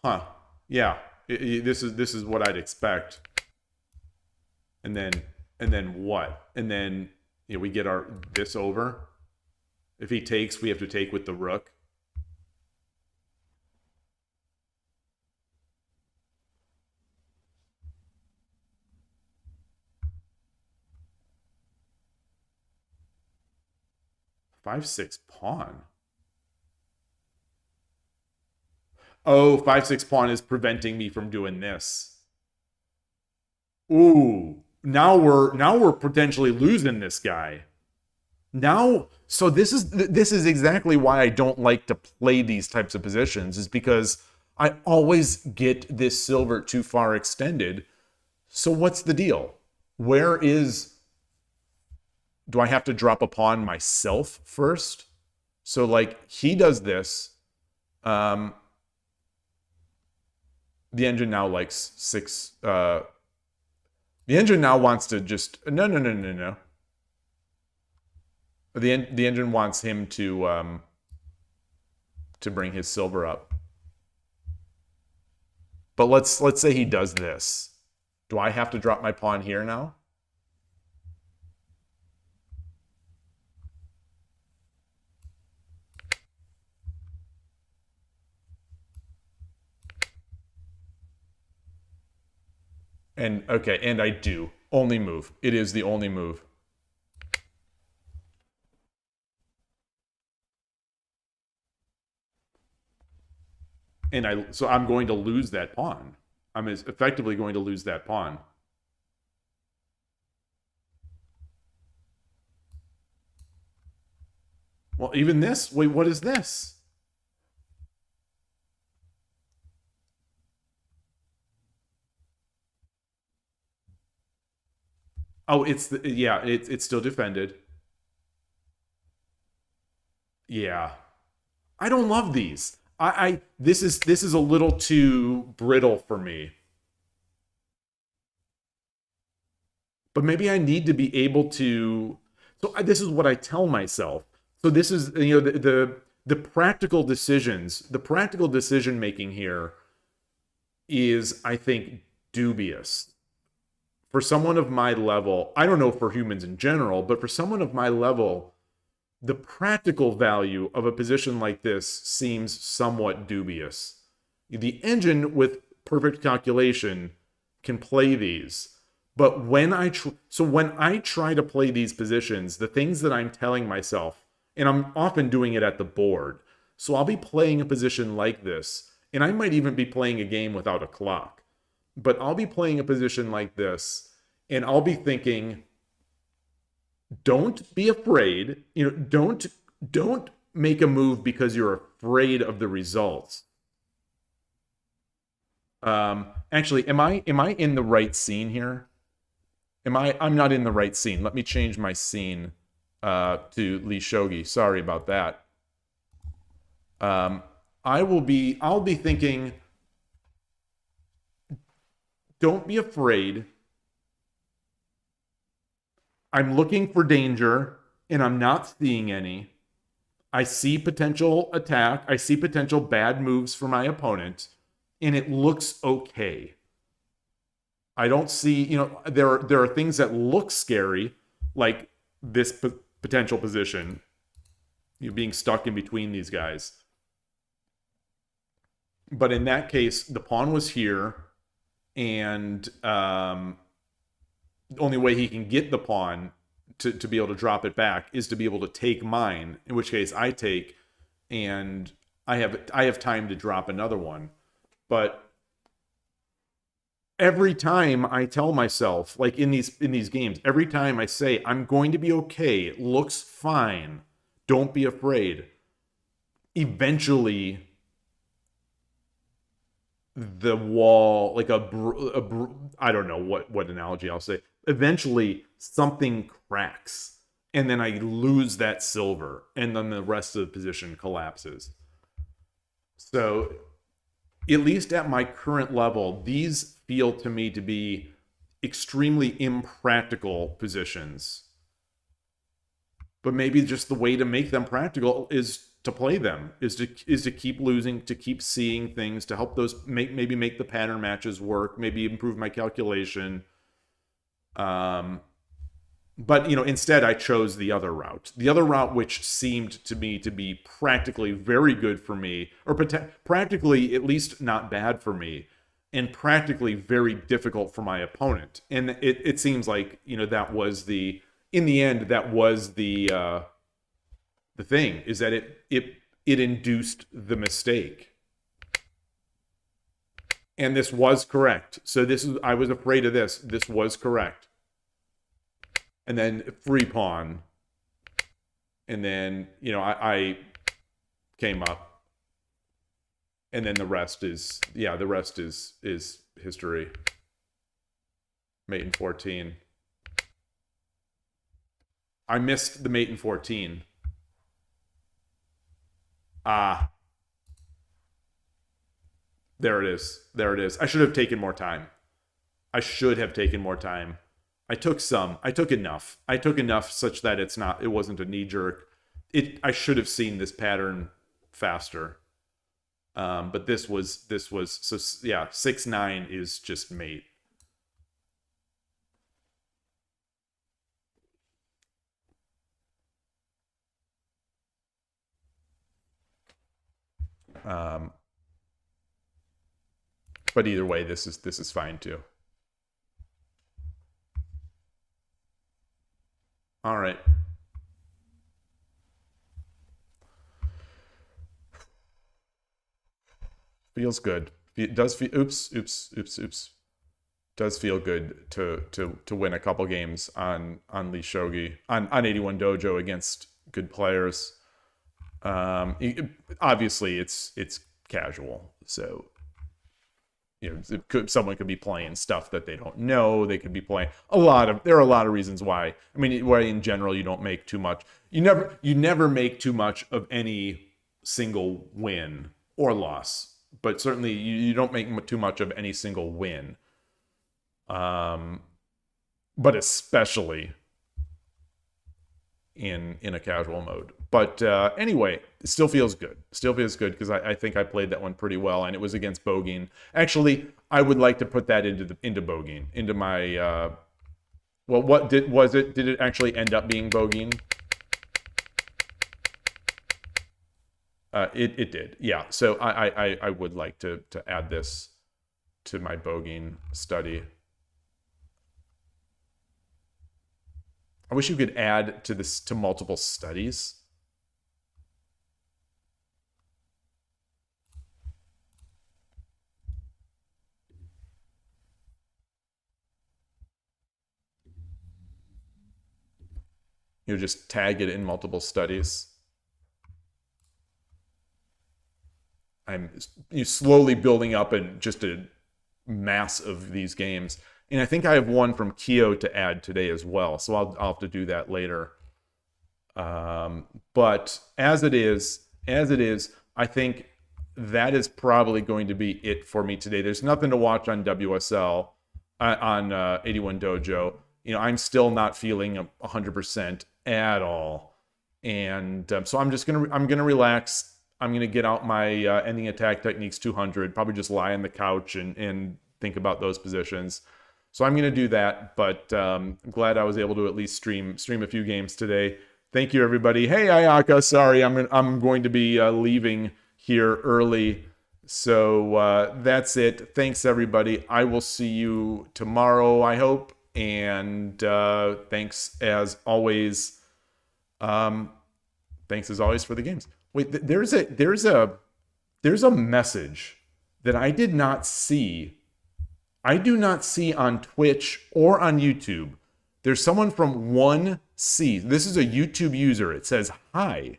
Huh. Yeah. This is what I'd expect. And then what? And then, you know, we get this over. If he takes, we have to take with the rook. Five, 6 pawn. Oh, 5-6 pawn is preventing me from doing this. Ooh, now we're potentially losing this guy. Now, so this is exactly why I don't like to play these types of positions, is because I always get this silver too far extended. So what's the deal? Do I have to drop a pawn myself first? So like he does this. The engine now likes 6. The engine now wants to just no. The engine wants him to bring his silver up. But let's say he does this. Do I have to drop my pawn here now? And okay, and I do. Only move. It is the only move. And so I'm going to lose that pawn. I'm effectively going to lose that pawn. Well, even this, wait, what is this? Oh, it's still defended. Yeah. I don't love these. This is a little too brittle for me. But maybe I need to be able to. So this is what I tell myself. So this is, you know, the practical decisions, the practical decision making here is, I think, dubious. For someone of my level, I don't know for humans in general, but for someone of my level, the practical value of a position like this seems somewhat dubious. The engine with perfect calculation can play these, but when I try to play these positions, the things that I'm telling myself, and I'm often doing it at the board, so I'll be playing a position like this, and I might even be playing a game without a clock, but I'll be playing a position like this, and I'll be thinking, don't be afraid. You know, don't make a move because you're afraid of the results. Actually, am I in the right scene here? I'm not in the right scene. Let me change my scene to Lee Shogi. Sorry about that. I'll be thinking, don't be afraid. I'm looking for danger, and I'm not seeing any. I see potential attack. I see potential bad moves for my opponent, and it looks okay. I don't see, you know, there are things that look scary, like this potential position, you know, being stuck in between these guys. But in that case, the pawn was here, and the only way he can get the pawn to be able to drop it back is to be able to take mine, in which case I take, and I have time to drop another one. But every time I tell myself, like in these games, every time I say I'm going to be okay, it looks fine, don't be afraid, eventually the wall, like I don't know what analogy I'll say, eventually something cracks, and then I lose that silver, and then the rest of the position collapses. So at least at my current level, these feel to me to be extremely impractical positions. But maybe just the way to make them practical is to play them, is to keep losing, to keep seeing things, to help those maybe make the pattern matches work, maybe improve my calculation. But you know, instead I chose the other route, which seemed to me to be practically very good for me, or practically at least not bad for me, and practically very difficult for my opponent. And it seems like, you know, that was in the end that was the thing, is that it induced the mistake. And this was correct. So I was afraid of this. This was correct. And then free pawn. And then, you know, I came up. And then the rest is history. Mate in 14. I missed the mate in 14. There it is. There it is. I should have taken more time. I took some. I took enough. Such that it wasn't a knee jerk. I should have seen this pattern faster. But this was so yeah, 6-9 is just mate. But either way, this is fine too. All right. Feels good. It does feel, oops. Does feel good to win a couple games on Lee Shogi, on 81 Dojo against good players. Obviously it's casual, so someone could be playing stuff that they don't know. They could be playing there are a lot of reasons why. I mean, why in general you don't make too much. You never make too much of any single win or loss, but certainly you don't make too much of any single win. But especially in a casual mode. But anyway, it still feels good. Still feels good because I think I played that one pretty well, and it was against Bogeen. Actually, I would like to put that into Bogeen, into my well, what did it actually end up being Bogeen? It did. Yeah. So I would like to add this to my Bogeen study. I wish you could add to multiple studies. Just tag it in multiple studies. I'm slowly building up just a mass of these games. And I think I have one from KIOU to add today as well. So I'll have to do that later. But as it is, I think that is probably going to be it for me today. There's nothing to watch on WSL, on 81 Dojo. I'm still not feeling 100% at all. And so I'm gonna relax. I'm gonna get out my ending attack techniques 200, probably just lie on the couch and think about those positions. So I'm going to do that, but I'm glad I was able to at least stream a few games today. Thank you, everybody. Hey, Ayaka, sorry, I'm going to be leaving here early. So that's it. Thanks, everybody. I will see you tomorrow, I hope. And thanks as always. Thanks as always for the games. Wait, there's a message that I did not see. I do not see on Twitch or on YouTube. There's someone from 1C. This is a YouTube user. It says, hi.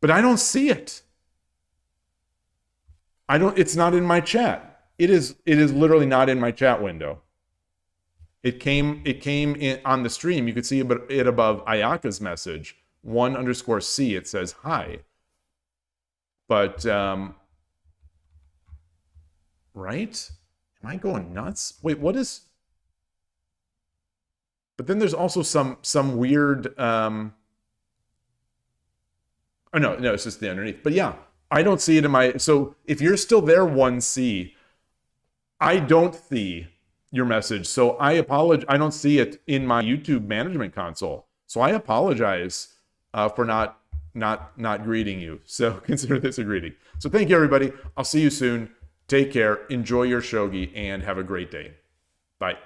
But I don't see it. It's not in my chat. It is literally not in my chat window. It came in on the stream. You could see it above Ayaka's message. 1_C. It says, hi. But, right? Am I going nuts? Wait, what is... But then there's also some weird... Oh, no, it's just the underneath. But yeah, I don't see it in my... So if you're still there, 1C, I don't see your message. So I apologize. I don't see it in my YouTube management console. So I apologize for not greeting you. So consider this a greeting. So thank you, everybody. I'll see you soon. Take care, enjoy your shogi, and have a great day. Bye.